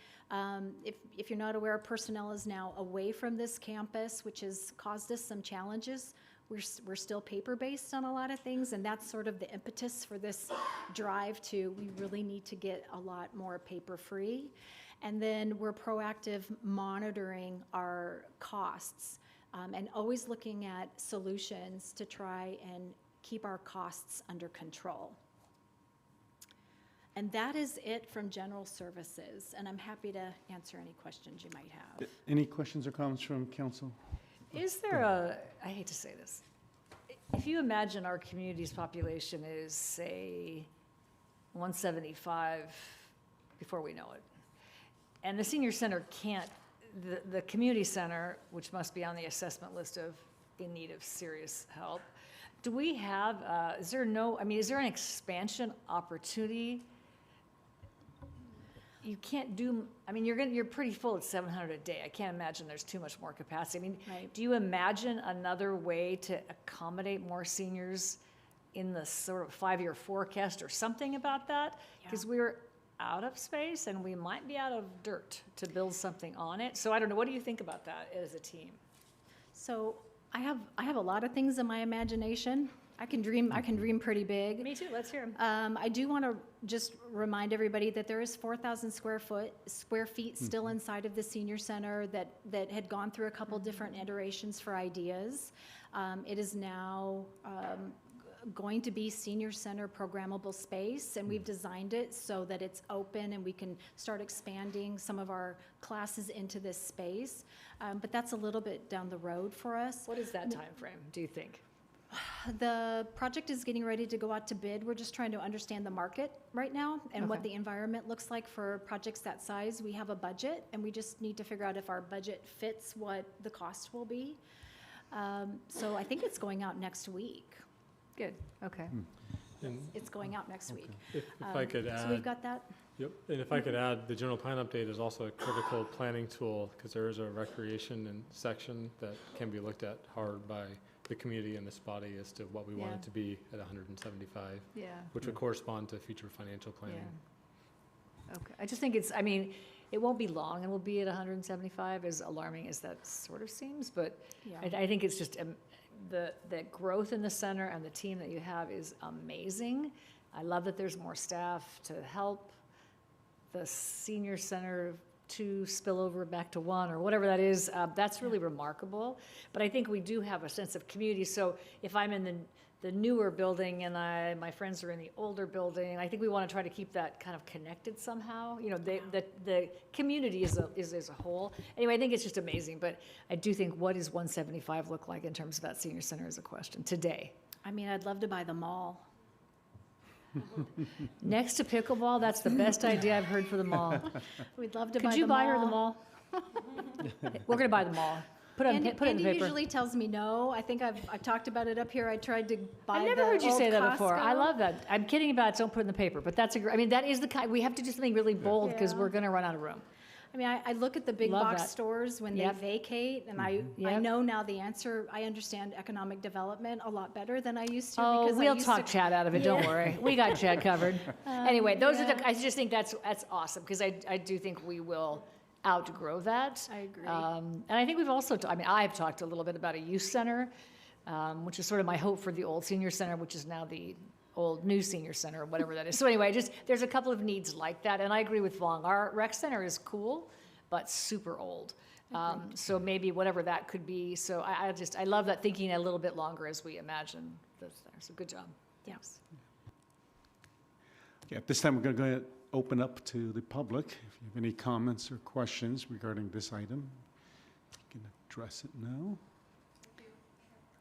If you're not aware, personnel is now away from this campus, which has caused us some challenges. We're still paper-based on a lot of things, and that's sort of the impetus for this drive to, we really need to get a lot more paper-free. And then we're proactive monitoring our costs and always looking at solutions to try and keep our costs under control. And that is it from General Services, and I'm happy to answer any questions you might have. Any questions or comments from council? Is there I hate to say this, if you imagine our community's population is, say, 175 before we know it, and the senior center can't, the community center, which must be on the assessment list of in need of serious help, do we have, is there an expansion opportunity? You can't do, you're pretty full at 700 a day. I can't imagine there's too much more capacity. Right. Do you imagine another way to accommodate more seniors in the sort of 5-year forecast or something about that? Because we're out of space and we might be out of dirt to build something on it. So I don't know, what do you think about that as a team? So I have a lot of things in my imagination. I can dream pretty big. Me too, let's hear them. I do want to just remind everybody that there is 4,000 square feet still inside of the senior center that had gone through a couple different iterations for ideas. It is now going to be senior center programmable space, and we've designed it so that it's open and we can start expanding some of our classes into this space. But that's a little bit down the road for us. What is that time frame? Do you think? The project is getting ready to go out to bid. We're just trying to understand the market right now and what Okay. the environment looks like for projects that size. We have a budget, and we just need to figure out if our budget fits what the cost will be. So I think it's going out next week. Good, okay. And It's going out next week. if I could So we've add, got that. yep, and if I could add, the general plan update is also a critical planning tool because there is a recreation and section that can be looked at hard by the community and this body as to what we want Yeah. it to be at 175, Yeah. which would correspond to future financial planning. Yeah. Okay, I just think it's, I mean, it won't be long, and we'll be at 175, as alarming as that sort of seems, but Yeah. I think it's just, the growth in the center and the team that you have is amazing. I love that there's more staff to help the senior center to spill over back to one, or whatever that is. That's really remarkable, but I think we do have a sense of community, so if I'm in the newer building and my friends are in the older building, I think we want to try to keep that kind of connected somehow. You know, the community is as a whole. Anyway, I think it's just amazing, but I do think, what does 175 look like in terms of that senior center is a question today. I mean, I'd love to buy the mall. Next to pickleball, that's the best idea I've heard for the mall. We'd love to buy Could the you buy her the mall. mall? We're going to buy the mall. Put it in the Andy paper. usually tells me no. I think I've talked about it up here. I tried to buy I've the never heard you old say that before. I Costco. love that. I'm kidding about it, don't put it in the paper, but that's I mean, that is the kind, we have to do something really bold because Yeah. we're going to run out of room. I mean, I look at the big Love box that. stores when Yep. they vacate, and I Yep. know now the answer. I understand economic development a lot better than I used to. Oh, because I we'll used talk to, Chad out of it, don't Yeah. worry. We got Chad covered. Anyway, those are yeah. the, I just think that's awesome, because I do think we will outgrow that. I agree. And I think we've also, I mean, I've talked a little bit about a youth center, which is sort of my hope for the old senior center, which is now the old new senior center, or whatever that is. So anyway, just, there's a couple of needs like that, and I agree with Vong. Our rec center is cool, but super old. So maybe whatever that could be. So I love that, thinking a little bit longer as we imagine this there. So good job. Yes. Okay, at this time, we're going to go ahead and open up to the public. If you have any comments or questions regarding this item, you can address it now.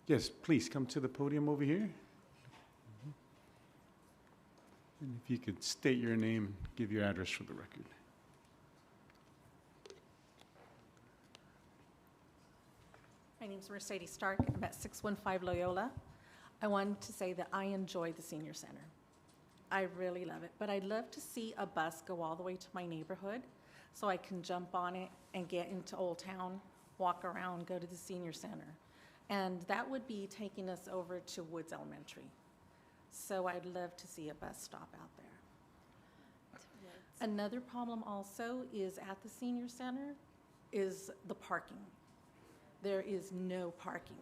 Yes, please come to the podium over here. And if you could state your name, and give your address for the record. My name's Mercedes Stark. I'm at 615 Loyola. I wanted to say that I enjoy the senior center. I really love it, but I'd love to see a bus go all the way to my neighborhood so I can jump on it and get into Old Town, walk around, go to the senior center. And that would be taking us over to Woods Elementary. So I'd love to see a bus stop out there. Another problem also is at the senior center is the parking. There is no parking.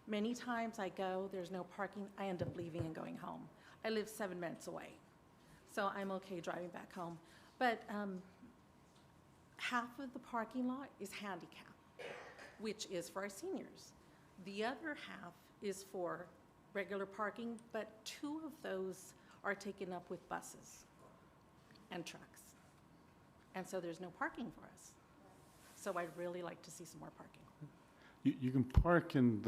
Many times I go, there's no parking, I end up leaving and going home. I live 7 minutes away, so I'm okay driving back home. But half of the parking lot is handicap, which is for our seniors. The other half is for regular parking, but 2 of those are taken up with buses and trucks. And so there's no parking for us. So I'd really like to see some more parking. You can park in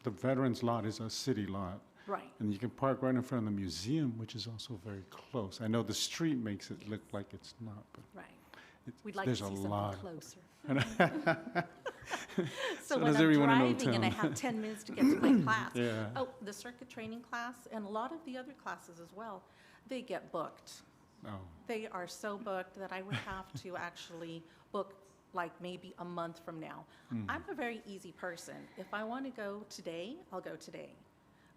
the Veterans Lot is a city lot. Right. And you can park right in front of the museum, which is also very close. I know the street makes it look like it's not, but Right. it- We'd like to there's see a something lot. closer. So So when does I'm everyone in driving and I Old have 10 minutes to get to my class. Yeah. Oh, the circuit training class and a lot of the other classes as well, they get booked. Oh, They are so booked that I would have to actually book like maybe a month from now. I'm a very easy person. If I want to go today, I'll go today.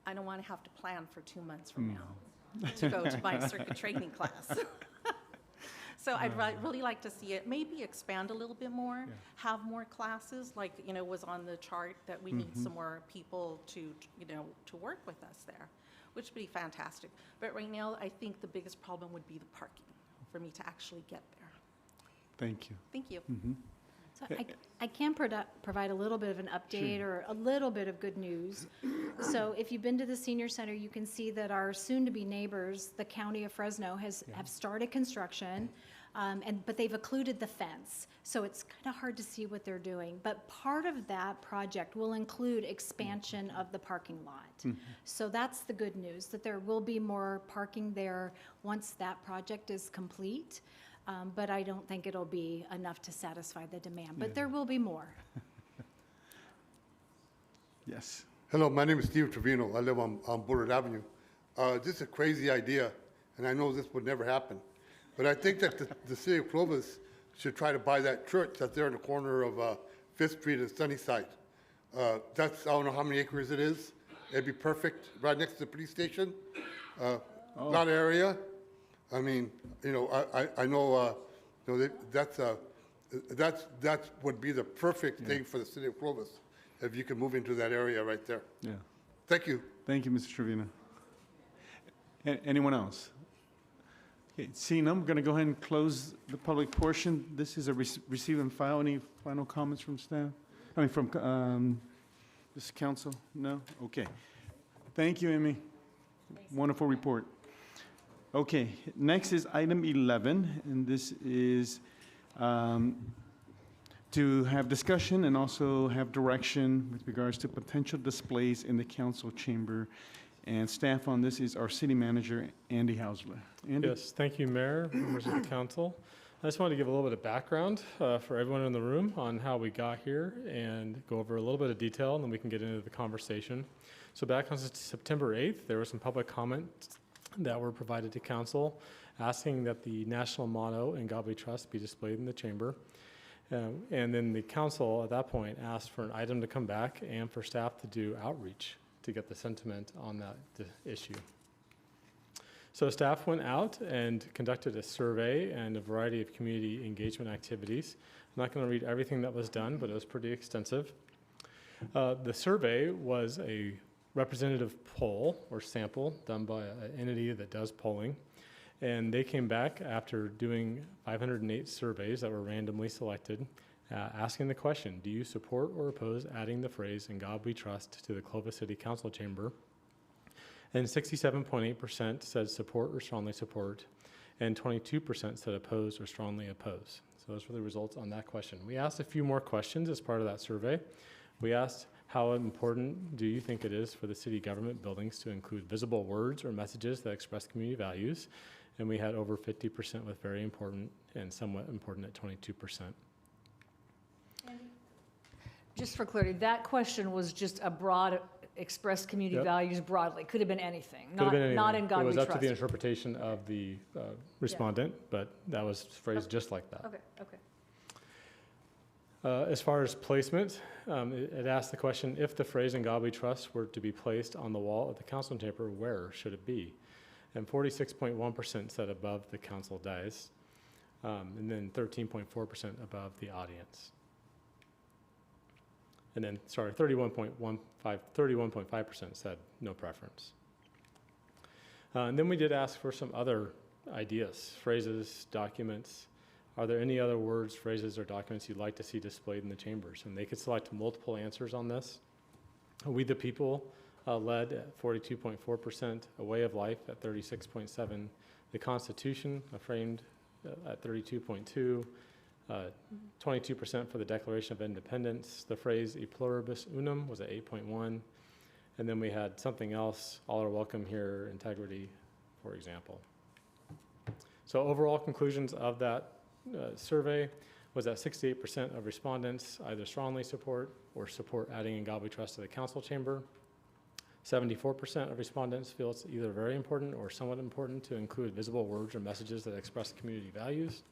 I don't want to have to plan for 2 months from now to go to my circuit training class. So I'd really like to see it maybe expand a little bit more, have more classes, like, you know, was on the chart that we need some more people to, you know, to work with us there, which would be fantastic. But right now, I think the biggest problem would be the parking for me to actually get there. thank you. Thank you. So I can provide a little bit of an update or a little bit of good news. So if you've been to the senior center, you can see that our soon-to-be neighbors, the county of Fresno, have started construction, but they've occluded the fence. So it's kind of hard to see what they're doing. But part of that project will include expansion of the parking lot. So that's the good news, that there will be more parking there once that project is complete. But I don't think it'll be enough to satisfy the demand, but there will be more. Yes. Hello, my name is Steve Trevino. I live on Bullard Avenue. This is a crazy idea, and I know this would never happen. But I think that the city of Clovis should try to buy that church that's there in the corner of 5th Street and Sunnyside. I don't know how many acres it is. It'd be perfect, right next to the police station. Lot of area. I mean, you know, I know, you know, that would be the perfect thing for the city of Clovis, if you could move into that area right there. Yeah. Thank you. Thank you, Mr. Trevino. Anyone else? Okay, seeing none, I'm going to go ahead and close the public portion. This is a receive and file. Any final comments from staff? I mean, from this council? No? Okay. Thank you, Amy. Wonderful report. Okay, next is item 11, and this is to have discussion and also have direction with regards to potential displays in the council chamber. And staff on this is our city manager, Andy Hausler. Andy? Yes, thank you, Mayor, members of the council. I just wanted to give a little bit of background for everyone in the room on how we got here and go over a little bit of detail, and then we can get into the conversation. So back on September 8th, there was some public comments that were provided to council asking that the national motto "In God We Trust" be displayed in the chamber. And then the council at that point asked for an item to come back and for staff to do outreach to get the sentiment on that issue. So staff went out and conducted a survey and a variety of community engagement activities. I'm not going to read everything that was done, but it was pretty extensive. The survey was a representative poll or sample done by an entity that does polling. And they came back after doing 508 surveys that were randomly selected, asking the question, do you support or oppose adding the phrase "In God We Trust" to the Clovis City Council chamber? And 67.8% said support or strongly support, and 22% said oppose or strongly oppose. So those were the results on that question. We asked a few more questions as part of that survey. We asked, how important do you think it is for the city government buildings to include visible words or messages that express community values? And we had over 50% with very important and somewhat important at 22%. Just for clarity, that question was just a broad, express community values broadly. Could have been anything, Could have been anything. not "In God We It was Trust." up to the interpretation of the respondent, but that was phrased just like that. Okay, okay. As far as placement, it asked the question, if the phrase "In God We Trust" were to be placed on the wall of the council chamber, where should it be? And 46.1% said above the council dais, and then 13.4% above the audience. And then, 31.5% said no preference. And then we did ask for some other ideas, phrases, documents. Are there any other words, phrases, or documents you'd like to see displayed in the chambers? And they could select multiple answers on this. We the People led at 42.4%, A Way of Life at 36.7%, the Constitution framed at 32.2%, 22% for the Declaration of Independence. The phrase "E pluribus unum" was at 8.1%, and then we had something else, "All are welcome here," integrity, for example. So overall conclusions of that survey was that 68% of respondents either strongly support or support adding "In God We Trust" to the council chamber. 74% of respondents feel it's either very important or somewhat important to include visible words or messages that express community values.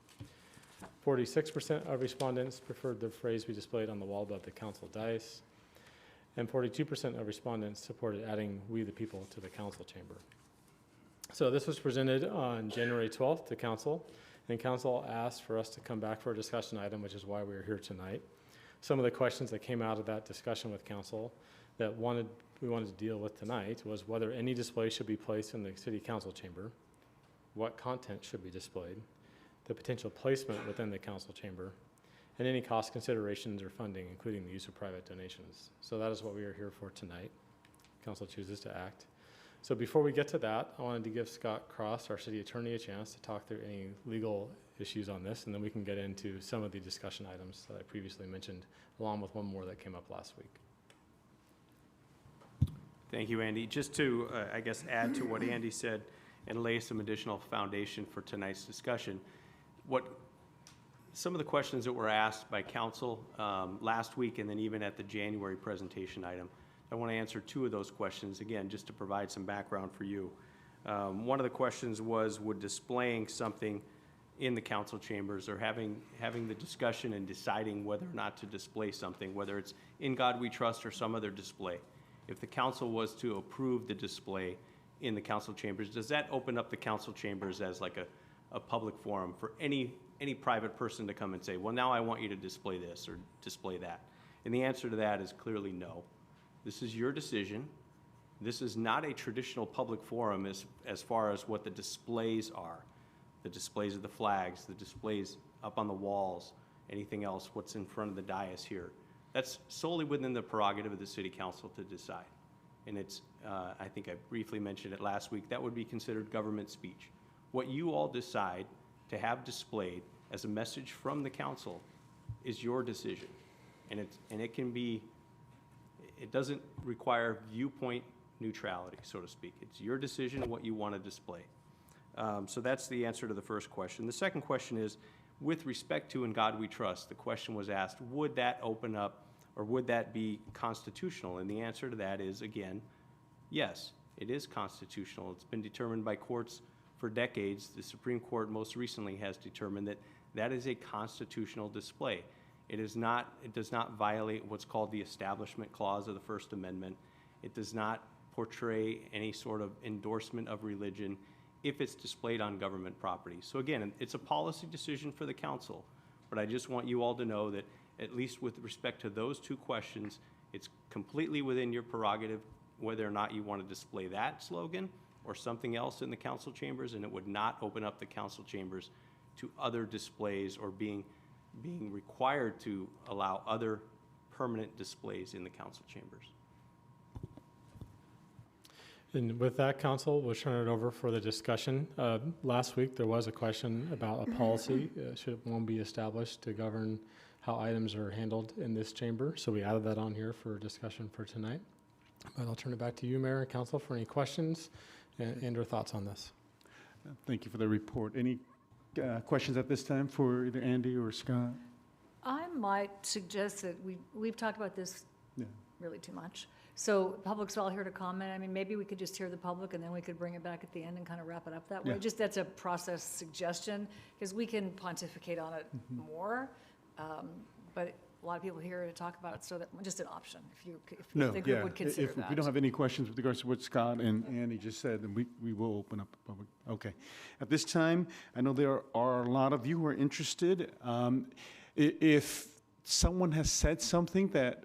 46% of respondents preferred the phrase be displayed on the wall above the council dais. And 42% of respondents supported adding "We the People" to the council chamber. So this was presented on January 12th to council, and council asked for us to come back for a discussion item, which is why we are here tonight. Some of the questions that came out of that discussion with council that we wanted to deal with tonight was whether any display should be placed in the city council chamber, what content should be displayed, the potential placement within the council chamber, and any cost considerations or funding, including the use of private donations. So that is what we are here for tonight. Council chooses to act. So before we get to that, I wanted to give Scott Cross, our city attorney, a chance to talk through any legal issues on this, and then we can get into some of the discussion items that I previously mentioned, along with one more that came up last week. Thank you, Andy. Just to, I guess, add to what Andy said and lay some additional foundation for tonight's discussion, some of the questions that were asked by council last week and then even at the January presentation item, I want to answer two of those questions, again, just to provide some background for you. One of the questions was, would displaying something in the council chambers or having the discussion and deciding whether or not to display something, whether it's In God We Trust or some other display, if the council was to approve the display in the council chambers, does that open up the council chambers as like a public forum for any private person to come and say, well, now I want you to display this or display that? And the answer to that is clearly no. This is your decision. This is not a traditional public forum as far as what the displays are. The displays of the flags, the displays up on the walls, anything else, what's in front of the dais here. That's solely within the prerogative of the city council to decide. And it's, I think I briefly mentioned it last week, that would be considered government speech. What you all decide to have displayed as a message from the council is your decision. And it can be, it doesn't require viewpoint neutrality, so to speak. It's your decision what you want to display. So that's the answer to the first question. The second question is, with respect to In God We Trust, the question was asked, would that open up or would that be constitutional? And the answer to that is, again, yes, it is constitutional. It's been determined by courts for decades. The Supreme Court most recently has determined that that is a constitutional display. It does not violate what's called the Establishment Clause of the First Amendment. It does not portray any sort of endorsement of religion if it's displayed on government property. So again, it's a policy decision for the council, but I just want you all to know that at least with respect to those two questions, it's completely within your prerogative whether or not you want to display that slogan or something else in the council chambers, and it would not open up the council chambers to other displays or being required to allow other permanent displays in the council chambers. And with that, council, we'll turn it over for the discussion. Last week, there was a question about a policy. Should one be established to govern how items are handled in this chamber? So we added that on here for discussion for tonight. But I'll turn it back to you, Mayor and Council, for any questions and or thoughts on this. Thank you for the report. Any questions at this time for either Andy or Scott? I might suggest that we've talked about this really too much. So public's all here to comment. I mean, maybe we could just hear the public and then we could bring it back at the end and kind of wrap it up that way. Yeah. Just that's a process suggestion because we can pontificate on it more. But a lot of people here to talk about it, so that just an option if the group would consider if that. we don't have any questions with regards to what Scott and Andy just said, then we will open up the public. Okay. At this time, I know there are a lot of you who are interested. If someone has said something that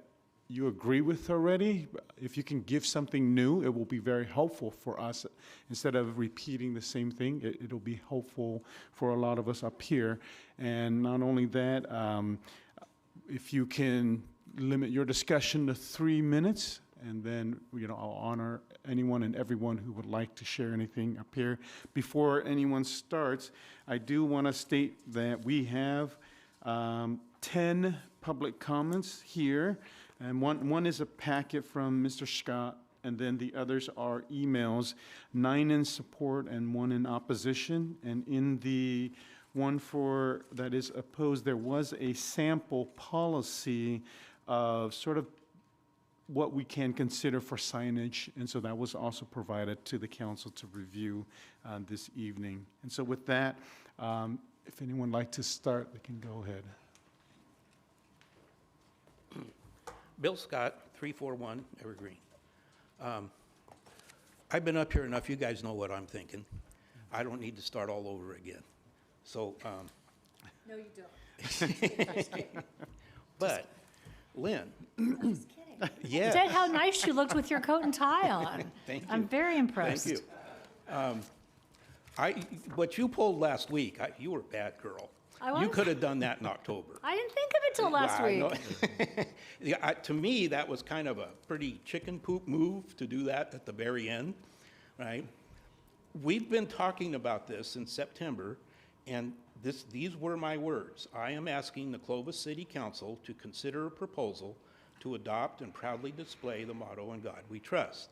you agree with already, if you can give something new, it will be very helpful for us. Instead of repeating the same thing, it'll be helpful for a lot of us up here. And not only that, if you can limit your discussion to 3 minutes, and then I'll honor anyone and everyone who would like to share anything up here. Before anyone starts, I do want to state that we have 10 public comments here. And one is a packet from Mr. Scott, and then the others are emails, 9 in support and 1 in opposition. And in the one that is opposed, there was a sample policy of sort of what we can consider for signage, and so that was also provided to the council to review this evening. And so with that, if anyone would like to start, they can go ahead. Bill Scott, 341 Evergreen. I've been up here enough. You guys know what I'm thinking. I don't need to start all over again. So. No, you don't. But, Lynn. Just kidding. Yeah. Did how nice you looked with your coat and tie on. Thank you. I'm very impressed. Thank you. What you pulled last week, you were a bad girl. You could have done that in October. I didn't think of it till last Well, I week. know. Yeah, to me, that was kind of a pretty chicken poop move to do that at the very end, right? We've been talking about this since September, and these were my words. I am asking the Clovis City Council to consider a proposal to adopt and proudly display the motto, "In God We Trust."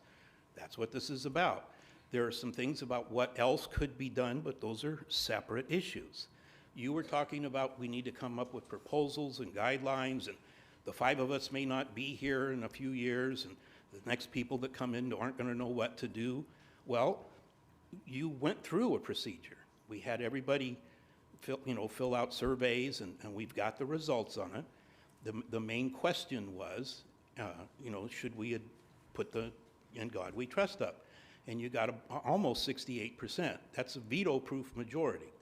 That's what this is about. There are some things about what else could be done, but those are separate issues. You were talking about we need to come up with proposals and guidelines, and the 5 of us may not be here in a few years, and the next people that come in aren't going to know what to do. Well, you went through a procedure. We had everybody fill out surveys, and we've got the results on it. The main question was, should we put the "In God We Trust" up? And you got almost 68%. That's a veto-proof majority.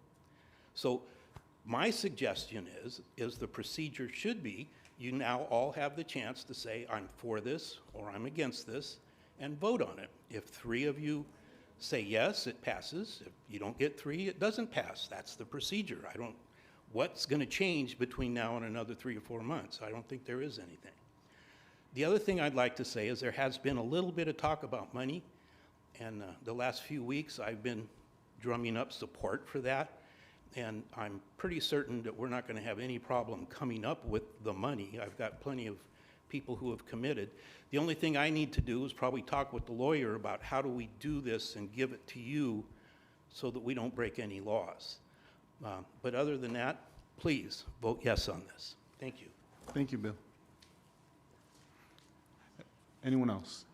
So my suggestion is the procedure should be, you now all have the chance to say, I'm for this or I'm against this, and vote on it. If 3 of you say yes, it passes. If you don't get 3, it doesn't pass. That's the procedure. What's going to change between now and another 3 or 4 months? I don't think there is anything. The other thing I'd like to say is there has been a little bit of talk about money, and the last few weeks I've been drumming up support for that, and I'm pretty certain that we're not going to have any problem coming up with the money. I've got plenty of people who have committed. The only thing I need to do is probably talk with the lawyer about how do we do this and give it to you so that we don't break any laws. But other than that, please vote yes on this. Thank you. Thank you, Bill. Anyone else?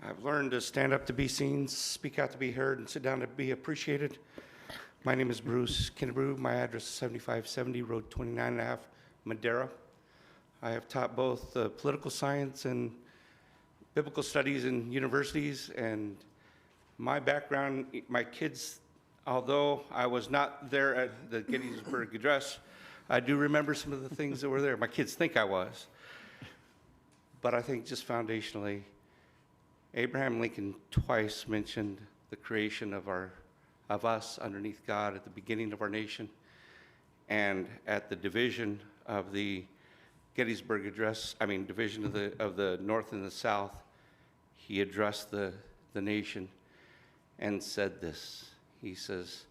I've learned to stand up to be seen, speak out to be heard, and sit down to be appreciated. My name is Bruce Kinnebrew. My address is 7570 Road 29.5, Madera. I have taught both political science and biblical studies in universities, and my background, my kids, although I was not there at the Gettysburg Address, I do remember some of the things that were there. My kids think I was. But I think just foundationally, Abraham Lincoln twice mentioned the creation of us underneath God at the beginning of our nation, and at the division of the Gettysburg Address, division of the North and the South, he addressed the nation and said this. He says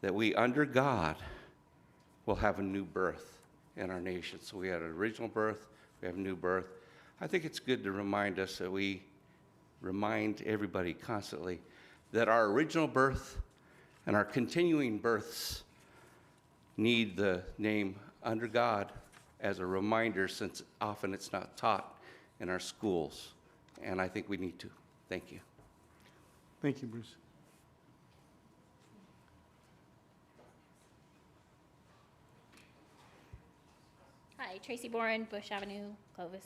that we under God will have a new birth in our nation. So we had an original birth, we have a new birth. I think it's good to remind us that we remind everybody constantly that our original birth and our continuing births need the name under God as a reminder, since often it's not taught in our schools. And I think we need to. Thank you. Thank you, Bruce. Hi, Tracy Boren, Bush Avenue, Clovis.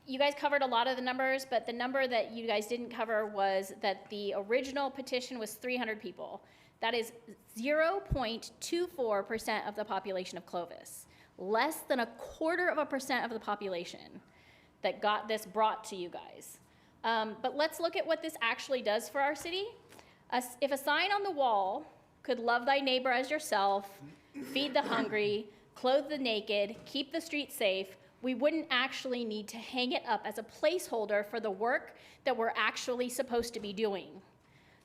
You guys covered a lot of the numbers, but the number that you guys didn't cover was that the original petition was 300 people. That is 0.24% of the population of Clovis. Less than 0.25% of the population that got this brought to you guys. But let's look at what this actually does for our city. If a sign on the wall could love thy neighbor as yourself, feed the hungry, clothe the naked, keep the streets safe, we wouldn't actually need to hang it up as a placeholder for the work that we're actually supposed to be doing.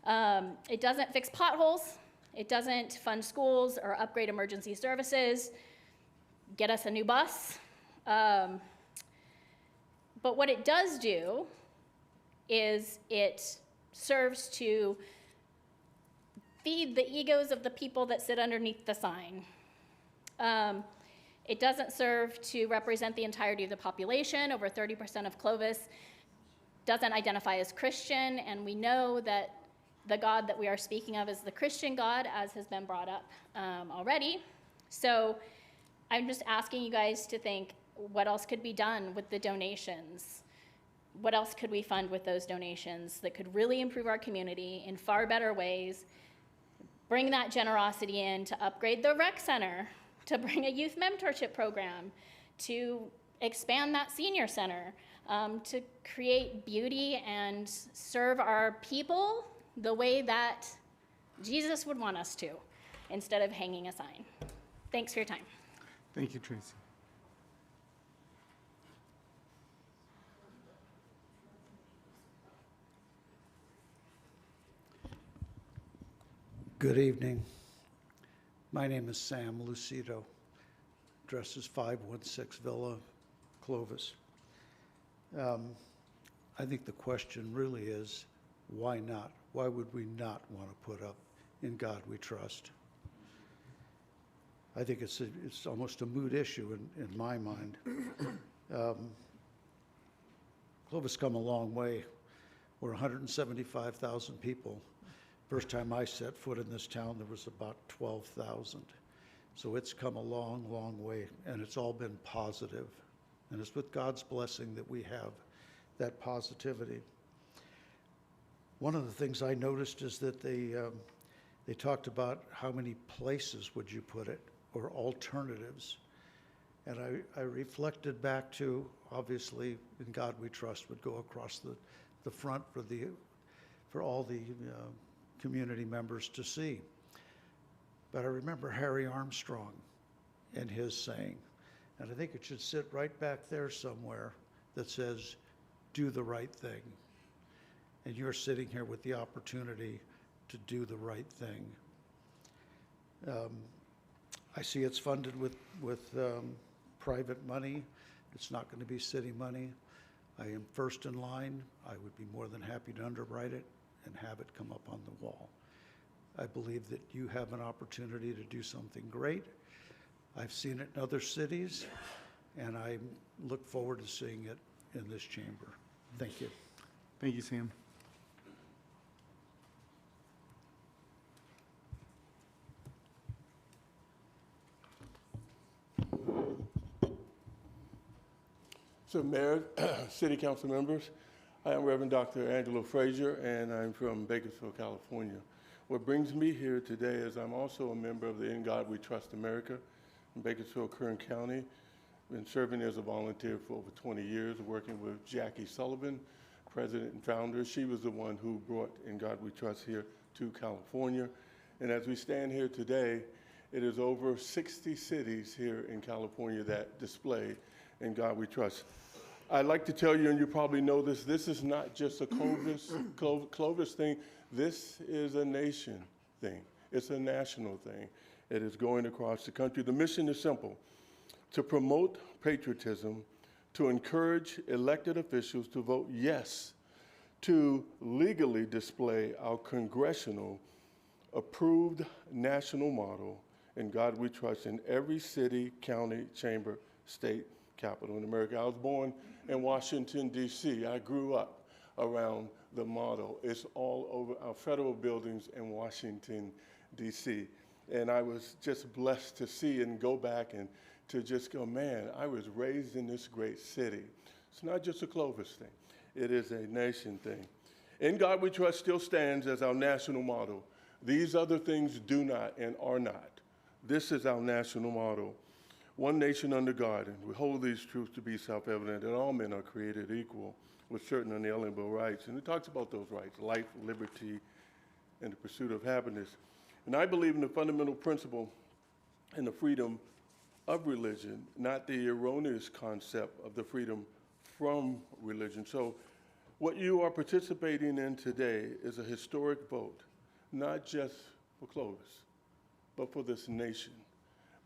It doesn't fix potholes, it doesn't fund schools or upgrade emergency services, get us a new bus. But what it does do is it serves to feed the egos of the people that sit underneath the sign. It doesn't serve to represent the entirety of the population. Over 30% of Clovis doesn't identify as Christian, and we know that the God that we are speaking of is the Christian God, as has been brought up already. So I'm just asking you guys to think, what else could be done with the donations? What else could we fund with those donations that could really improve our community in far better ways? Bring that generosity in to upgrade the rec center, to bring a youth mentorship program, to expand that senior center. to create beauty and serve our people the way that Jesus would want us to, instead of hanging a sign. Thanks for your time. Thank you, Tracy. Good evening. My name is Sam Lucido. Address is 516 Villa, Clovis. I think the question really is, why not? Why would we not want to put up "In God We Trust"? I think it's almost a moot issue in my mind. Clovis come a long way. We're 175,000 people. First time I set foot in this town, there was about 12,000. So it's come a long, long way, and it's all been positive. And it's with God's blessing that we have that positivity. One of the things I noticed is that they talked about how many places would you put it, or alternatives. And I reflected back to, obviously, "In God We Trust" would go across the front for all the community members to see. But I remember Harry Armstrong and his saying, and I think it should sit right back there somewhere, that says, "Do the right thing." And you're sitting here with the opportunity to do the right thing. I see it's funded with private money. It's not going to be city money. I am first in line. I would be more than happy to underwrite it and have it come up on the wall. I believe that you have an opportunity to do something great. I've seen it in other cities, and I look forward to seeing it in this chamber. Thank you. Thank you, Sam. So Mayor, City Council members, I am Reverend Dr. Angelo Frazier, and I'm from Bakersfield, California. What brings me here today is I'm also a member of the In God We Trust America in Bakersfield, Kern County. Been serving as a volunteer for over 20 years, working with Jackie Sullivan, president and founder. She was the one who brought In God We Trust here to California. And as we stand here today, it is over 60 cities here in California that display In God We Trust. I'd like to tell you, and you probably know this is not just a Clovis thing. This is a nation thing. It's a national thing. It is going across the country. The mission is simple: to promote patriotism, to encourage elected officials to vote yes, to legally display our congressional approved national model, In God We Trust, in every city, county, chamber, state, capital in America. I was born in Washington, D.C. I grew up around the model. It's all over our federal buildings in Washington, D.C. And I was just blessed to see and go back and to just go, man, I was raised in this great city. It's not just a Clovis thing. It is a nation thing. In God We Trust still stands as our national model. These other things do not and are not. This is our national model. One nation under God, and we hold these truths to be self-evident, that all men are created equal with certain unalienable rights. And it talks about those rights: life, liberty, and the pursuit of happiness. And I believe in the fundamental principle in the freedom of religion, not the erroneous concept of the freedom from religion. So what you are participating in today is a historic vote, not just for Clovis, but for this nation.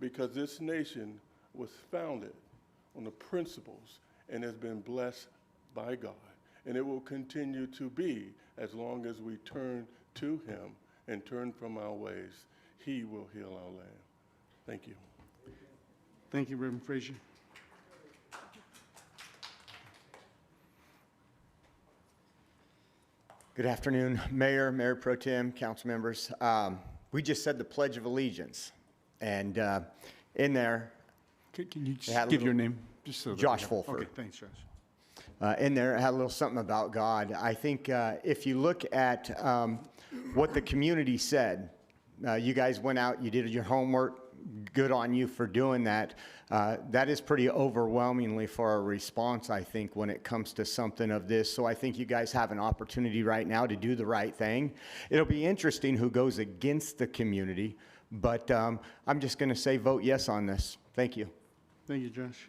Because this nation was founded on the principles and has been blessed by God. And it will continue to be as long as we turn to Him and turn from our ways. He will heal our land. Thank you. Thank you, Reverend Frazier. Good afternoon, Mayor, Mayor Pro Tem, council members. We just said the Pledge of Allegiance, and in there, Can you just give your name? Just so that Josh we have- Fulford. Okay, thanks, Josh. In there, it had a little something about God. I think if you look at what the community said, you guys went out, you did your homework, good on you for doing that. That is pretty overwhelmingly for a response, I think, when it comes to something of this. So I think you guys have an opportunity right now to do the right thing. It'll be interesting who goes against the community, but I'm just going to say vote yes on this. Thank you. Thank you, Josh.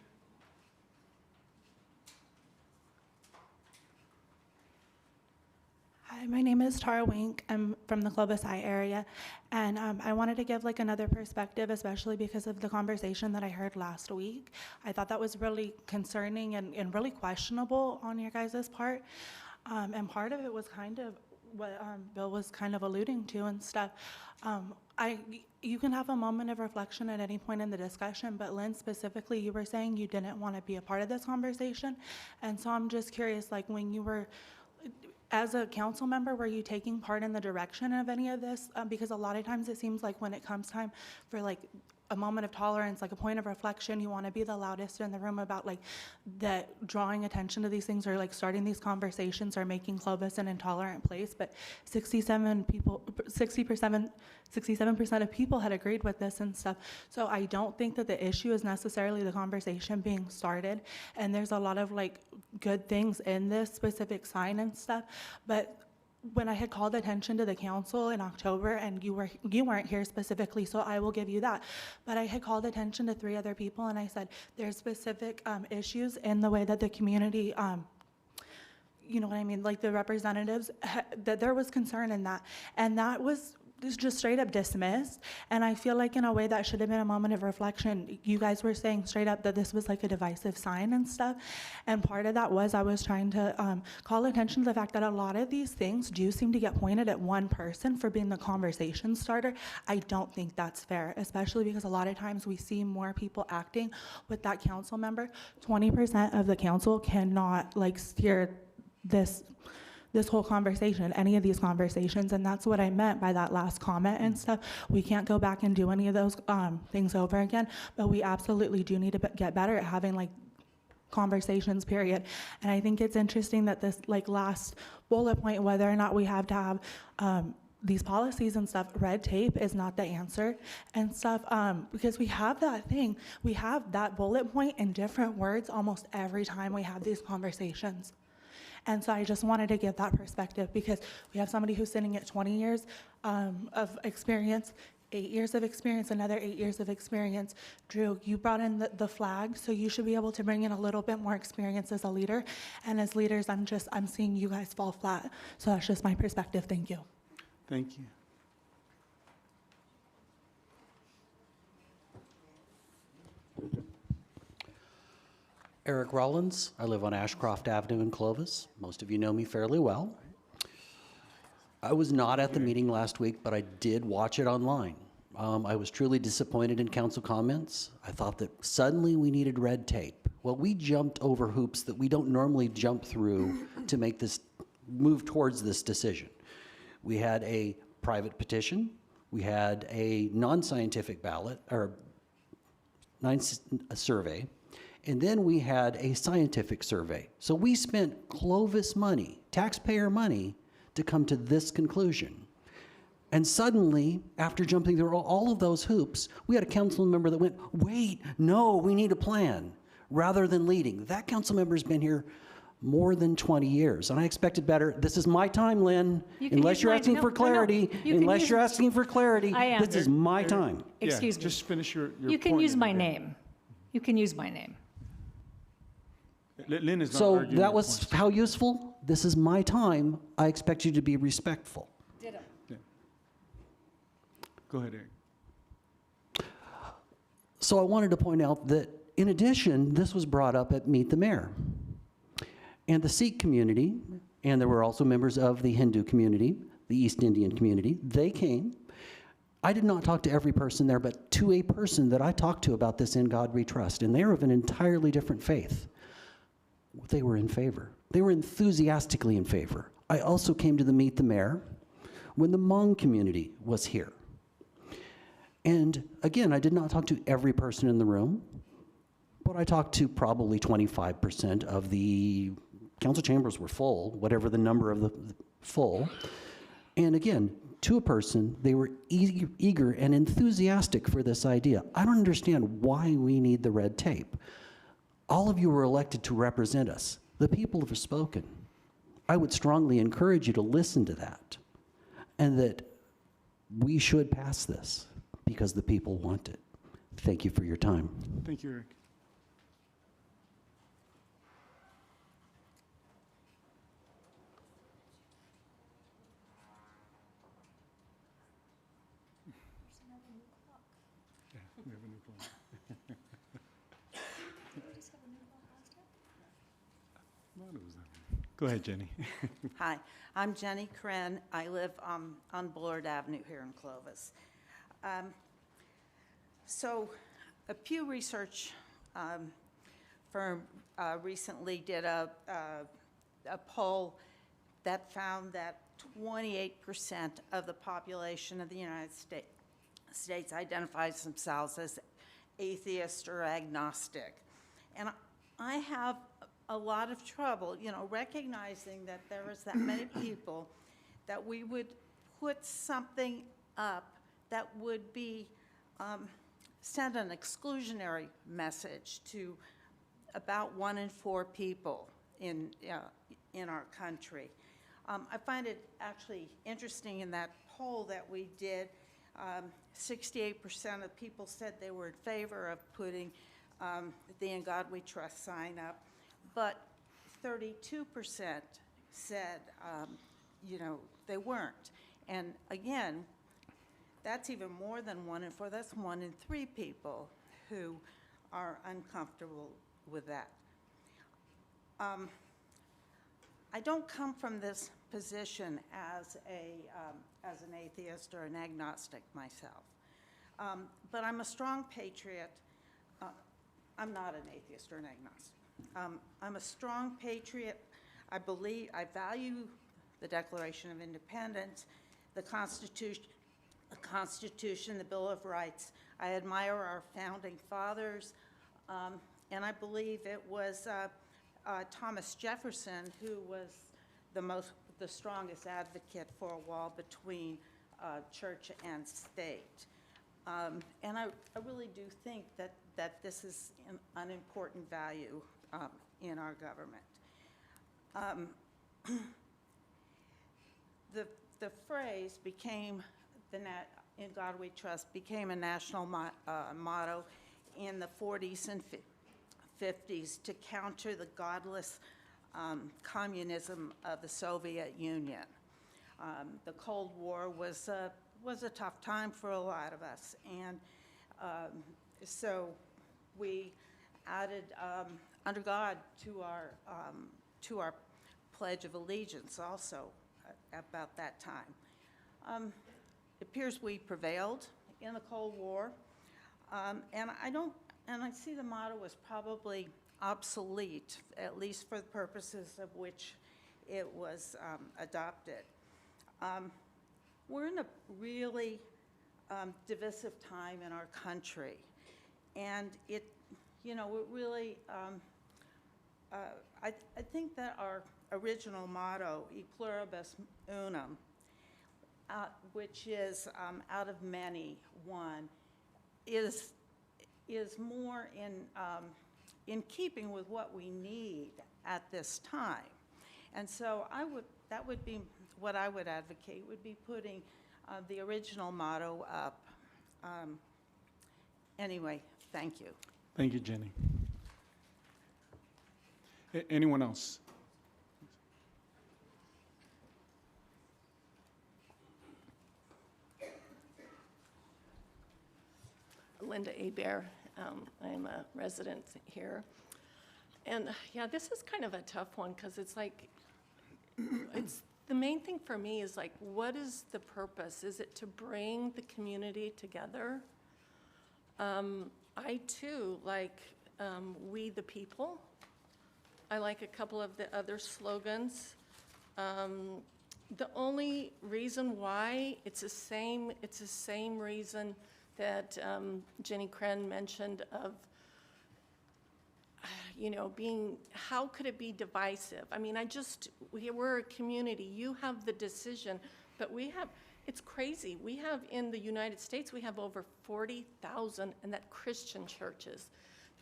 Hi, my name is Tara Wink. I'm from the Clovis area, and I wanted to give like another perspective, especially because of the conversation that I heard last week. I thought that was really concerning and really questionable on your guys' part, and part of it was kind of what Bill was kind of alluding to and stuff. You can have a moment of reflection at any point in the discussion, but Lynn, specifically, you were saying you didn't want to be a part of this conversation, and so I'm just curious, like when you were, as a council member, were you taking part in the direction of any of this? Because a lot of times it seems like when it comes time for like a moment of tolerance, like a point of reflection, you want to be the loudest in the room about like that drawing attention to these things or like starting these conversations or making Clovis an intolerant place. But 67% of people had agreed with this and stuff. So I don't think that the issue is necessarily the conversation being started. And there's a lot of like good things in this specific sign and stuff. But when I had called attention to the council in October, and you weren't here specifically, so I will give you that, but I had called attention to 3 other people, and I said there's specific issues in the way that the community, you know what I mean, like the representatives, that there was concern in that, and that was just straight up dismissed. And I feel like in a way that should have been a moment of reflection. You guys were saying straight up that this was like a divisive sign and stuff, and part of that was I was trying to call attention to the fact that a lot of these things do seem to get pointed at one person for being the conversation starter. I don't think that's fair, especially because a lot of times we see more people acting with that council member. 20% of the council cannot like steer this whole conversation, any of these conversations, and that's what I meant by that last comment and stuff. We can't go back and do any of those things over again, but we absolutely do need to get better at having like conversations, period. And I think it's interesting that this like last bullet point, whether or not we have to have these policies and stuff, red tape is not the answer and stuff, because we have that thing, we have that bullet point in different words almost every time we have these conversations. And so I just wanted to give that perspective because we have somebody who's sitting at 20 years of experience, 8 years of experience, another 8 years of experience. Drew, you brought in the flag, so you should be able to bring in a little bit more experience as a leader. And as leaders, I'm seeing you guys fall flat. So that's just my perspective. Thank you. Thank you. Eric Rollins. I live on Ashcroft Avenue in Clovis. Most of you know me fairly well. I was not at the meeting last week, but I did watch it online. I was truly disappointed in council comments. I thought that suddenly we needed red tape. Well, we jumped over hoops that we don't normally jump through to make this move towards this decision. We had a private petition. We had a non-scientific ballot or a survey. And then we had a scientific survey. So we spent Clovis money, taxpayer money, to come to this conclusion. And suddenly, after jumping through all of those hoops, we had a council member that went, wait, no, we need a plan, rather than leading. That council member's been here more than 20 years, and I expected better. This is my time, Lynn. Unless you're asking for clarity, unless you're asking for clarity, this is my time. Excuse me. Just finish your You can point use and my then- name. You can use my name. Lynn is not So arguing that your was points. how useful? This is my time. I expect you to be respectful. Ditto. Go ahead, Eric. So I wanted to point out that, in addition, this was brought up at Meet the Mayor. And the Sikh community, and there were also members of the Hindu community, the East Indian community, they came. I did not talk to every person there, but to a person that I talked to about this In God We Trust, and they're of an entirely different faith. They were in favor. They were enthusiastically in favor. I also came to the Meet the Mayor when the Hmong community was here. And again, I did not talk to every person in the room, but I talked to probably 25% of the council chambers were full, whatever the number of the full. And again, to a person, they were eager and enthusiastic for this idea. I don't understand why we need the red tape. All of you were elected to represent us. The people have spoken. I would strongly encourage you to listen to that, and that we should pass this because the people want it. Thank you for your time. Thank you, Eric. Yeah, we have a new clock. Go ahead, Jenny. Hi, I'm Jenny Kren. I live on Bullard Avenue here in Clovis. So a Pew Research firm recently did a poll that found that 28% of the population of the United States identifies themselves as atheist or agnostic. And I have a lot of trouble, recognizing that there is that many people, that we would put something up that would be, send an exclusionary message to about 1 in 4 people in our country. I find it actually interesting in that poll that we did, 68% of people said they were in favor of putting the In God We Trust sign up, but 32% said, they weren't. And again, that's even more than 1 in 4. That's 1 in 3 people who are uncomfortable with that. I don't come from this position as an atheist or an agnostic myself, but I'm a strong patriot. I'm not an atheist or an agnostic. I'm a strong patriot. I value the Declaration of Independence, the Constitution, the Bill of Rights. I admire our founding fathers, and I believe it was Thomas Jefferson who was the strongest advocate for a wall between church and state. And I really do think that this is an important value in our government. The phrase became, In God We Trust, became a national motto in the 40s and 50s to counter the godless communism of the Soviet Union. The Cold War was a tough time for a lot of us, and so we added under God to our Pledge of Allegiance also about that time. It appears we prevailed in the Cold War, and I see the motto as probably obsolete, at least for the purposes of which it was adopted. We're in a really divisive time in our country, and it really, I think that our original motto, E pluribus unum, which is out of many, one, is more in keeping with what we need at this time. And so that would be what I would advocate, would be putting the original motto up. Anyway, thank you. Thank you, Jenny. Anyone else? Linda Abear. I'm a resident here. And yeah, this is kind of a tough one because it's like, the main thing for me is like, what is the purpose? Is it to bring the community together? I too like We the People. I like a couple of the other slogans. The only reason why it's the same reason that Jenny Kren mentioned of, how could it be divisive? I mean, we're a community. You have the decision, but It's crazy. We have, in the United States, we have over 40,000, and that Christian churches.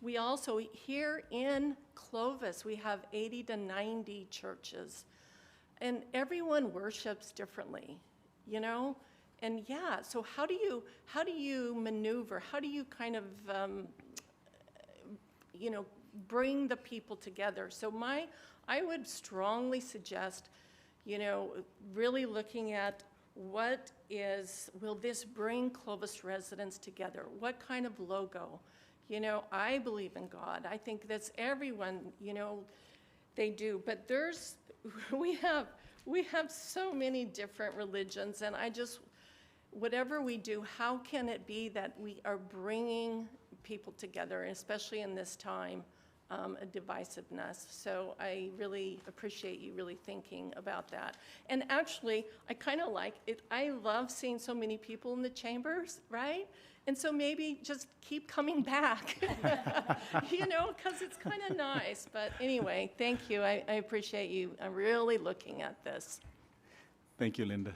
We also, here in Clovis, we have 80 to 90 churches. And everyone worships differently, you know? And yeah, so how do you maneuver? How do you kind of, you know, bring the people together? So I would strongly suggest, you know, really looking at will this bring Clovis residents together? What kind of logo? You know, I believe in God. I think that's everyone, you know, they do. But we have so many different religions, and whatever we do, how can it be that we are bringing people together, especially in this time of divisiveness? So I really appreciate you really thinking about that. And actually, I kind of like it. I love seeing so many people in the chambers, right? And so maybe just keep coming back, you know, because it's kind of nice. But anyway, thank you. I appreciate you. I'm really looking at this. Thank you, Linda.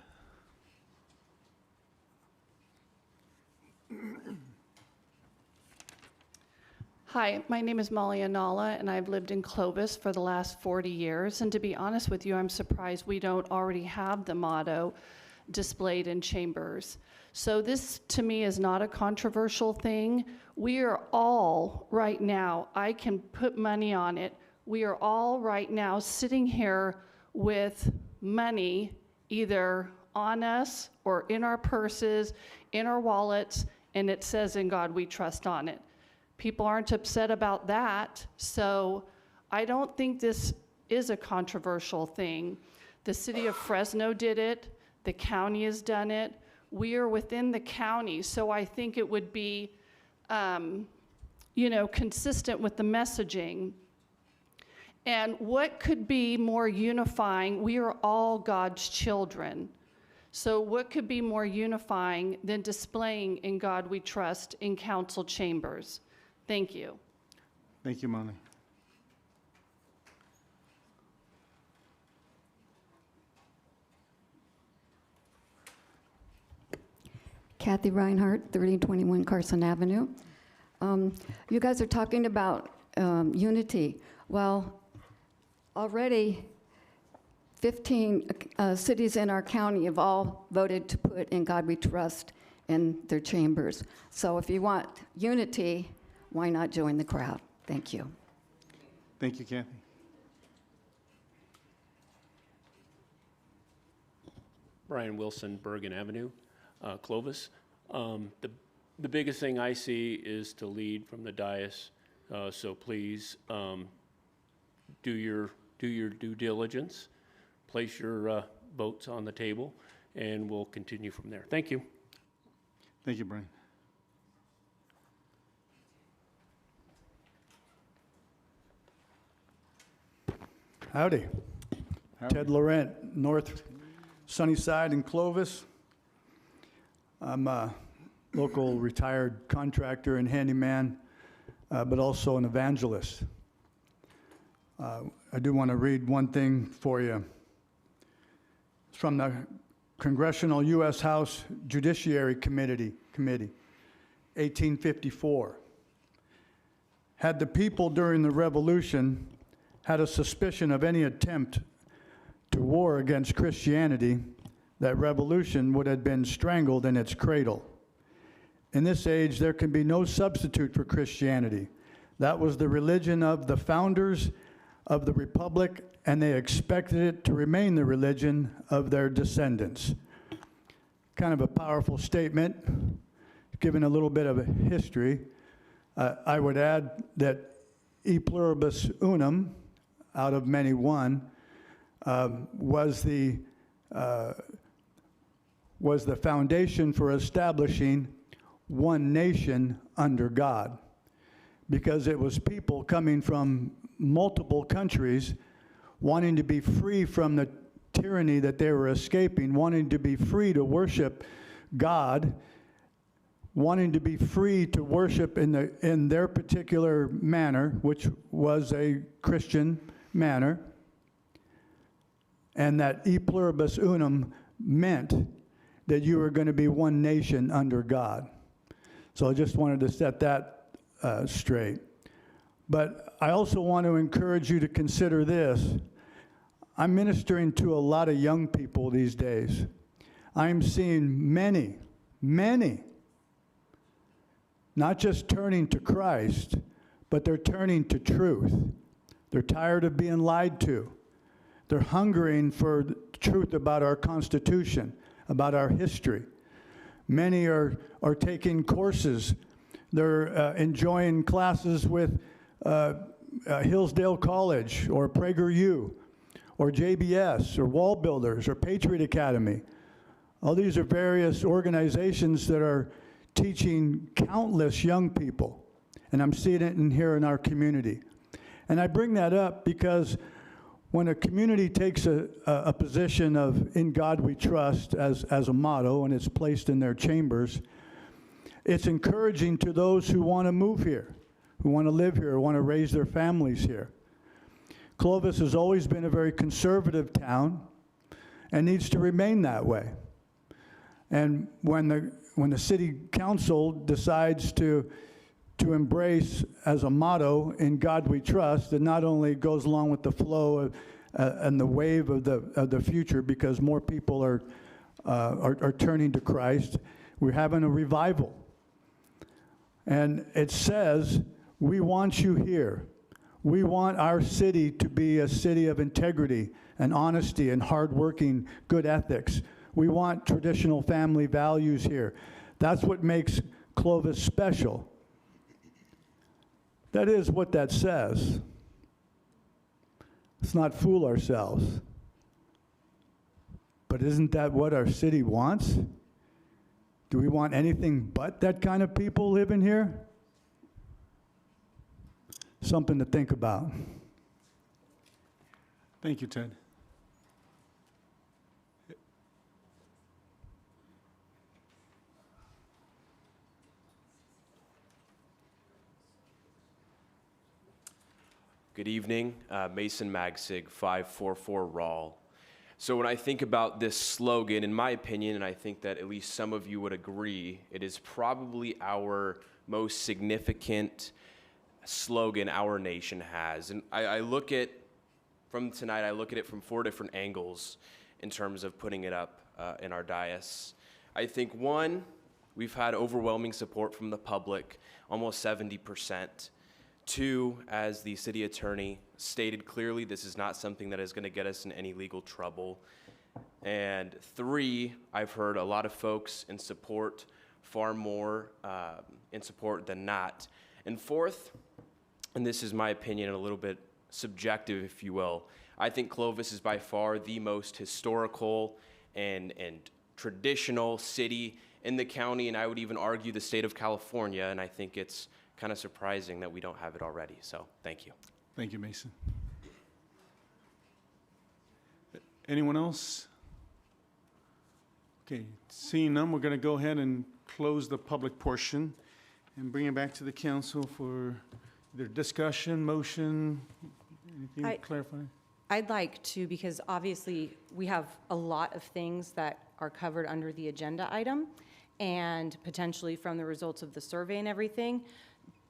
Hi, my name is Molly Anala, and I've lived in Clovis for the last 40 years. And to be honest with you, I'm surprised we don't already have the motto displayed in chambers. So this, to me, is not a controversial thing. We are all right now, I can put money on it, we are all right now sitting here with money either on us or in our purses, in our wallets, and it says, "In God We Trust" on it. People aren't upset about that, so I don't think this is a controversial thing. The city of Fresno did it, the county has done it, we are within the county, so I think it would be, you know, consistent with the messaging. And what could be more unifying? We are all God's children. So what could be more unifying than displaying "In God We Trust" in council chambers? Thank you. Thank you, Molly. Kathy Reinhardt, 3021 Carson Avenue. You guys are talking about unity. Well, already 15 cities in our county have all voted to put "In God We Trust" in their chambers. So if you want unity, why not join the crowd? Thank you. Thank you, Kathy. Brian Wilson, Bergen Avenue, Clovis. The biggest thing I see is to lead from the dais. So please do your due diligence, place your votes on the table, and we'll continue from there. Thank you. Thank you, Brian. Howdy. Ted Laurent, North Sunnyside in Clovis. I'm a local retired contractor and handyman, but also an evangelist. I do want to read one thing for you. It's from the Congressional U.S. House Judiciary Committee, 1854. Had the people during the Revolution had a suspicion of any attempt to war against Christianity, that revolution would have been strangled in its cradle. In this age, there can be no substitute for Christianity. That was the religion of the founders of the Republic, and they expected it to remain the religion of their descendants. Kind of a powerful statement, given a little bit of a history. I would add that e pluribus unum, out of many one, was the foundation for establishing one nation under God, because it was people coming from multiple countries wanting to be free from the tyranny that they were escaping, wanting to be free to worship God, wanting to be free to worship in their particular manner, which was a Christian manner. And that e pluribus unum meant that you are going to be one nation under God. So I just wanted to set that straight. But I also want to encourage you to consider this. I'm ministering to a lot of young people these days. I'm seeing many, not just turning to Christ, but they're turning to truth. They're tired of being lied to. They're hungering for the truth about our Constitution, about our history. Many are taking courses. They're enjoying classes with Hillsdale College or PragerU or JBS or Wall Builders or Patriot Academy. All these are various organizations that are teaching countless young people. And I'm seeing it in here in our community. And I bring that up because when a community takes a position of "In God We Trust" as a motto, and it's placed in their chambers, it's encouraging to those who want to move here, who want to live here, want to raise their families here. Clovis has always been a very conservative town and needs to remain that way. And when the city council decides to embrace as a motto "In God We Trust," it not only goes along with the flow of, and the wave of the future, because more people are turning to Christ. We're having a revival. And it says, we want you here. We want our city to be a city of integrity and honesty and hardworking, good ethics. We want traditional family values here. That's what makes Clovis special. That is what that says. Let's not fool ourselves. But isn't that what our city wants? Do we want anything but that kind of people living here? Something to think about. Thank you, Ted. Good evening, Mason Magsig, 544 Rawl. So when I think about this slogan, in my opinion, and I think that at least some of you would agree, it is probably our most significant slogan our nation has. And I look at, from tonight, I look at it from 4 different angles in terms of putting it up in our dais. I think, one, we've had overwhelming support from the public, almost 70%. 2, as the city attorney stated clearly, this is not something that is going to get us in any legal trouble. And 3, I've heard a lot of folks in support, far more in support than not. And 4th, and this is my opinion, a little bit subjective, if you will, I think Clovis is by far the most historical and traditional city in the county, and I would even argue the state of California, and I think it's kind of surprising that we don't have it already. So thank you. Thank you, Mason. Anyone else? Okay, seeing none, we're going to go ahead and close the public portion and bring it back to the council for either discussion, motion, anything to clarify? I'd like to, because obviously we have a lot of things that are covered under the agenda item and potentially from the results of the survey and everything.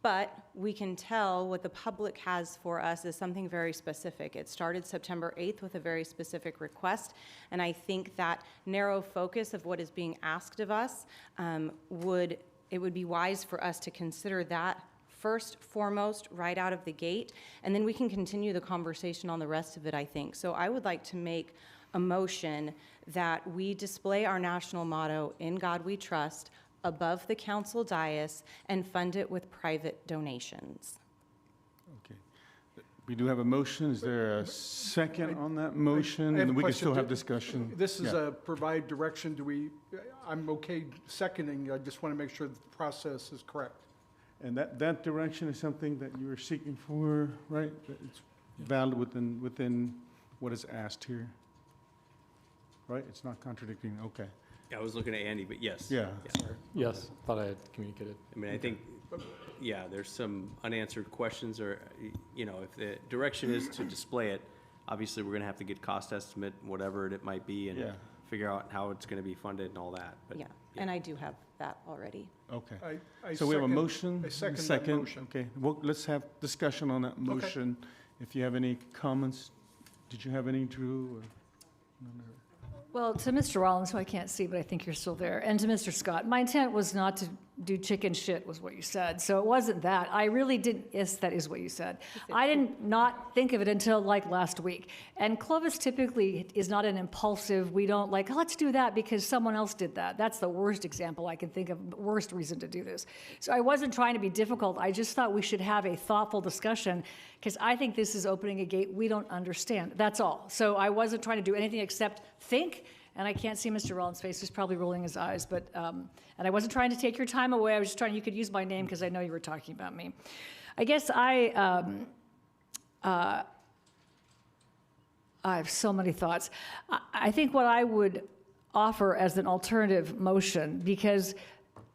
But we can tell what the public has for us is something very specific. It started September 8th with a very specific request, and I think that narrow focus of what is being asked of us it would be wise for us to consider that first, foremost, right out of the gate, and then we can continue the conversation on the rest of it, I think. So I would like to make a motion that we display our national motto, "In God We Trust," above the council dais and fund it with private donations. Okay. We do have a motion. Is there a second on that motion? I have a And we can question. still have discussion. This is Yeah. a provide direction. I'm okay seconding. I just want to make sure that the process is correct. And that direction is something that you were seeking for, right? That it's valid within what is asked here, right? It's not contradicting, okay. Yeah, I was looking at Andy, but yes. Yeah. Yes, thought I had communicated. I mean, I think, yeah, there's some unanswered questions, or, you know, if the direction is to display it, obviously, we're gonna have to get cost estimate, whatever it might be, and Yeah. figure out how it's going to be funded and all that. But Yeah, and I do have that already. Okay. I So we have a second- motion? I second that second. motion. Okay, well, let's have discussion on that motion. If you have any comments, did you have any, Drew? Or? Well, to Mr. Rollins, who I can't see, but I think you're still there, and to Mr. Scott, my intent was not to do chicken shit, was what you said. So it wasn't that. I really didn't, yes, that is what you said. I didn't not think of it until like last week. And Clovis typically is not an impulsive, we don't like, let's do that because someone else did that. That's the worst example I can think of, worst reason to do this. So I wasn't trying to be difficult. I just thought we should have a thoughtful discussion because I think this is opening a gate we don't understand. That's all. So I wasn't trying to do anything except think. And I can't see Mr. Rollins' face, he's probably rolling his eyes, but, and I wasn't trying to take your time away, I was just trying, you could use my name because I know you were talking about me. I guess I have so many thoughts. I think what I would offer as an alternative motion, because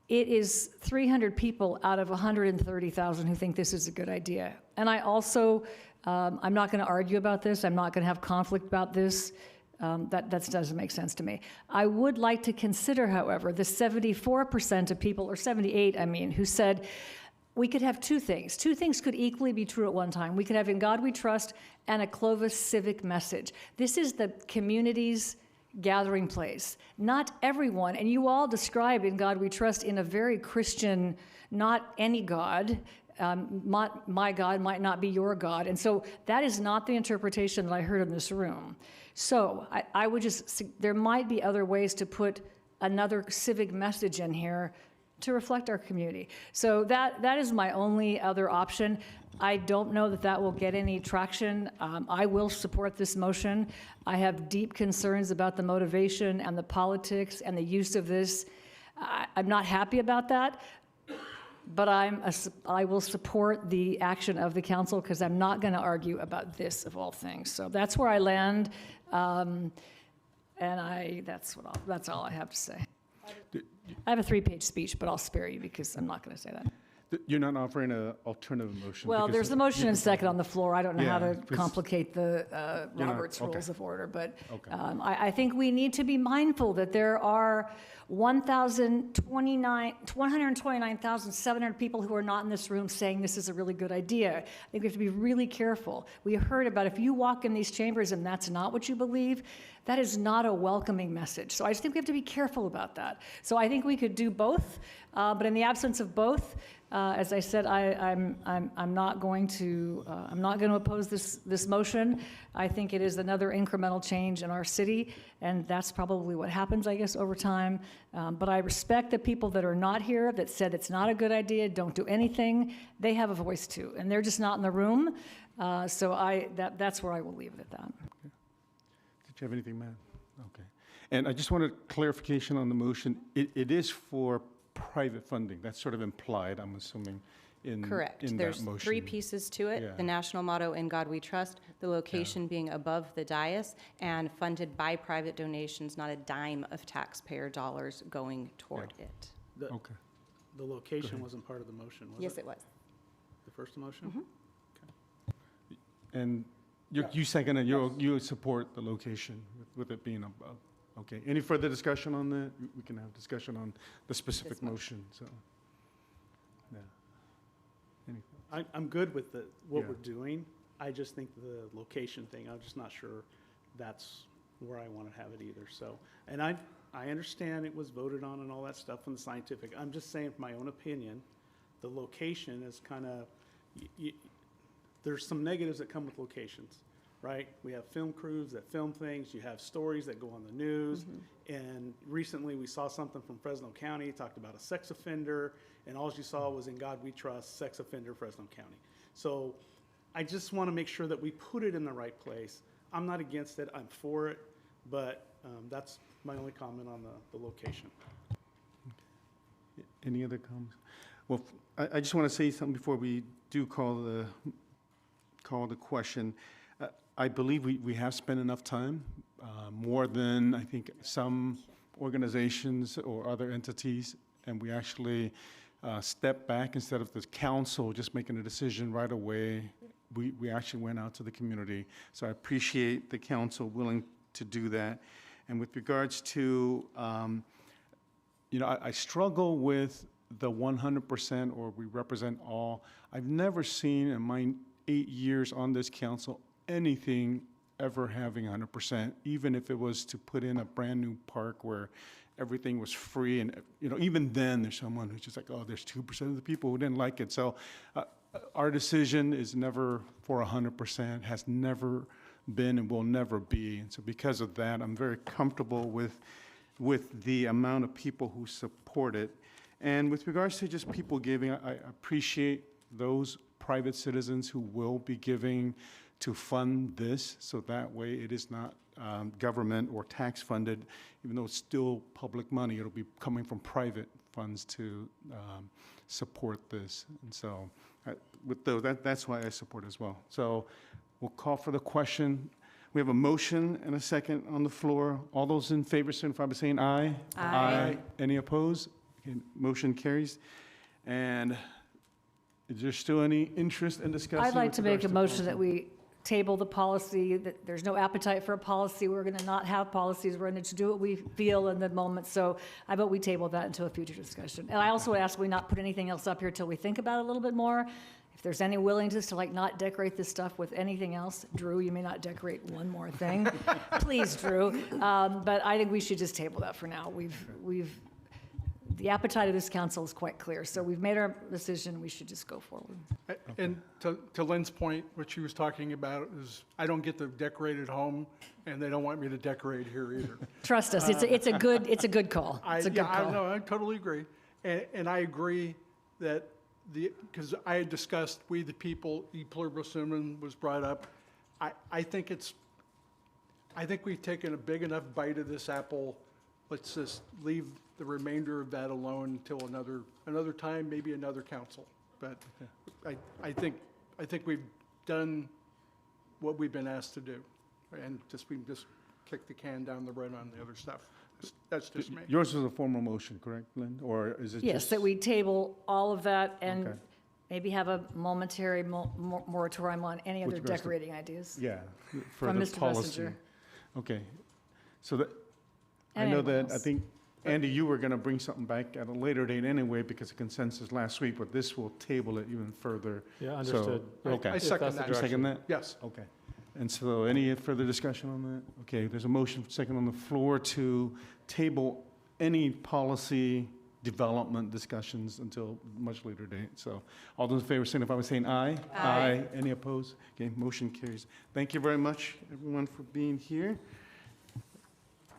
it is 300 people out of 130,000 who think this is a good idea. And I also, I'm not going to argue about this, I'm not going to have conflict about this. That doesn't make sense to me. I would like to consider, however, the 74% of people, or 78, I mean, who said we could have two things. Two things could equally be true at one time. We could have In God We Trust and a Clovis civic message. This is the community's gathering place. Not everyone, and you all describe In God We Trust in a very Christian, not any God. My God might not be your God. And so that is not the interpretation that I heard in this room. So I would just, there might be other ways to put another civic message in here to reflect our community. So that is my only other option. I don't know that that will get any traction. I will support this motion. I have deep concerns about the motivation and the politics and the use of this. I'm not happy about that. But I will support the action of the council because I'm not going to argue about this of all things. So that's where I land, and that's all I have to say. I have a 3-page speech, but I'll spare you because I'm not going to say that. You're not offering an alternative motion? Well, because there's a motion and second on the floor. I don't know how to because complicate the you're not- Robert's okay. Rules of Order, but Okay. I think we need to be mindful that there are 129,700 people who are not in this room saying this is a really good idea. I think we have to be really careful. We heard about if you walk in these chambers and that's not what you believe, that is not a welcoming message. So I just think we have to be careful about that. So I think we could do both, but in the absence of both, as I said, I'm not going to oppose this motion. I think it is another incremental change in our city, and that's probably what happens, I guess, over time. But I respect the people that are not here that said it's not a good idea, don't do anything. They have a voice too, and they're just not in the room. So that's where I will leave it at that. Did you have anything, Matt? Okay. And I just wanted clarification on the motion. It is for private funding. That's sort of implied, I'm assuming, in Correct. in There's that motion. 3 pieces to it. Yeah. The national motto, In God We Trust, the location being above the dais, and funded by private donations, not a dime of taxpayer dollars going toward it. Okay. The location wasn't part of the motion, was it? Yes, it was. The first motion? Mhm. And you second it, you support the location with it being above. Okay. Any further discussion on that? We can have discussion on the specific motion, so. Yeah. I'm good with what Yeah. we're doing. I just think the location thing, I'm just not sure that's where I want to have it either, so. And I understand it was voted on and all that stuff in the scientific. I'm just saying, from my own opinion, the location is kind of, there's some negatives that come with locations, right? We have film crews that film things, you have stories that go on the news, and recently we saw something from Fresno County, talked about a sex offender, and all you saw was In God We Trust, sex offender, Fresno County. So I just want to make sure that we put it in the right place. I'm not against it, I'm for it, but that's my only comment on the location. Any other comments? Well, I just want to say something before we do call the question. I believe we have spent enough time, more than I think some organizations or other entities, and we actually stepped back instead of the council just making a decision right away. We actually went out to the community. So I appreciate the council willing to do that. And with regards to, I struggle with the 100% or we represent all. I've never seen in my 8 years on this council anything ever having 100%, even if it was to put in a brand-new park where everything was free. And, even then, there's someone who's just like, oh, there's 2% of the people who didn't like it. So our decision is never for 100%, has never been and will never be. And so because of that, I'm very comfortable with the amount of people who support it. And with regards to just people giving, I appreciate those private citizens who will be giving to fund this, so that way it is not government or tax funded, even though it's still public money, it'll be coming from private funds to support this. And so that's why I support as well. So we'll call for the question. We have a motion and a second on the floor. All those in favor signify by saying aye. Aye. Any opposed? Okay, motion carries. And is there still any interest in discussing? I'd like with to make a regards motion that we table the policy, that there's no appetite for a policy. We're going to not have policies. We're going to do what we feel in the moment. So I vote we table that until a future discussion. And I also would ask we not put anything else up here till we think about it a little bit more. If there's any willingness to not decorate this stuff with anything else, Drew, you may not decorate one more thing. Please, Drew. But I think we should just table that for now. The appetite of this council is quite clear. So we've made our decision. We should just go forward. And to Lynn's point, what she was talking about is, I don't get the decorated home, and they don't want me to decorate here either. Trust us, it's a good call. It's a good call. No, I totally agree. And I agree that because I had discussed we the people, e pluribus unum was brought up. I think we've taken a big enough bite of this apple. Let's just leave the remainder of that alone until another time, maybe another council. But I think we've done what we've been asked to do, and we just kick the can down the road on the other stuff. That's just me. Yours was a formal motion, correct, Lynn? Or is it just? Yes, that we table all of that and Okay. maybe have a momentary moratorium on any other With regards to- decorating ideas. Yeah. For From the Mr. policy. Messenger. Okay. So that, I And know anyone that, I else. think, Andy, you were going to bring something back at a later date anyway because of consensus last week, but this will table it even further. Yeah, So- understood. Okay. I second that. You second that? Yes. Okay. And so any further discussion on that? Okay, there's a motion second on the floor to table any policy development discussions until much later date. So all those in favor signify by saying aye. Aye. Any opposed? Okay, motion carries. Thank you very much, everyone, for being here.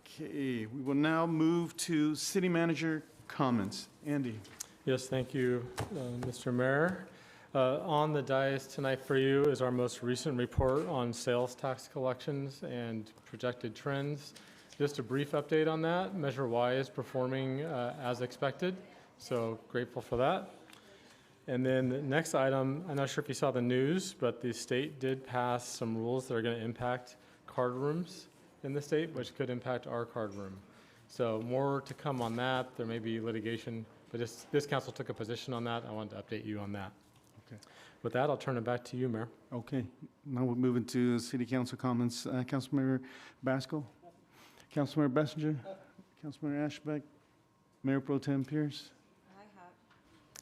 Okay, we will now move to city manager comments. Andy? Yes, thank you, Mr. Mayor. On the dais tonight for you is our most recent report on sales tax collections and projected trends. Just a brief update on that. Measure Y is performing as expected, so grateful for that. And then the next item, I'm not sure if you saw the news, but the state did pass some rules that are going to impact card rooms in the state, which could impact our card room. So more to come on that. There may be litigation, but this council took a position on that. I wanted to update you on that. Okay. With that, I'll turn it back to you, Mayor. Okay, now we're moving to city council comments. Councilmember Basco? Councilmember Bessinger? Councilmember Ashbeck? Mayor Pro Tem Pierce?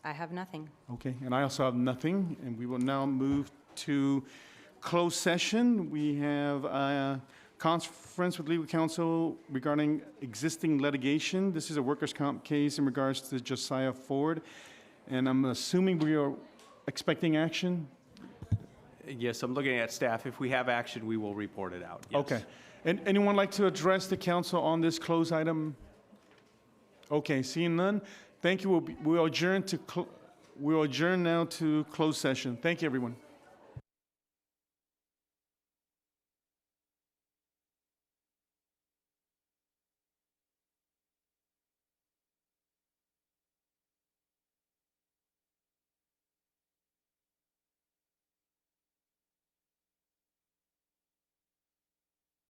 I have nothing. Okay, and I also have nothing, and we will now move to closed session. We have a conference with legal counsel regarding existing litigation. This is a workers' comp case in regards to Josiah Ford, and I'm assuming we are expecting action? Yes, I'm looking at staff. If we have action, we will report it out. Yes. Okay. And anyone like to address the council on this closed item? Okay, seeing none, thank you. We'll adjourn now to closed session. Thank you, everyone.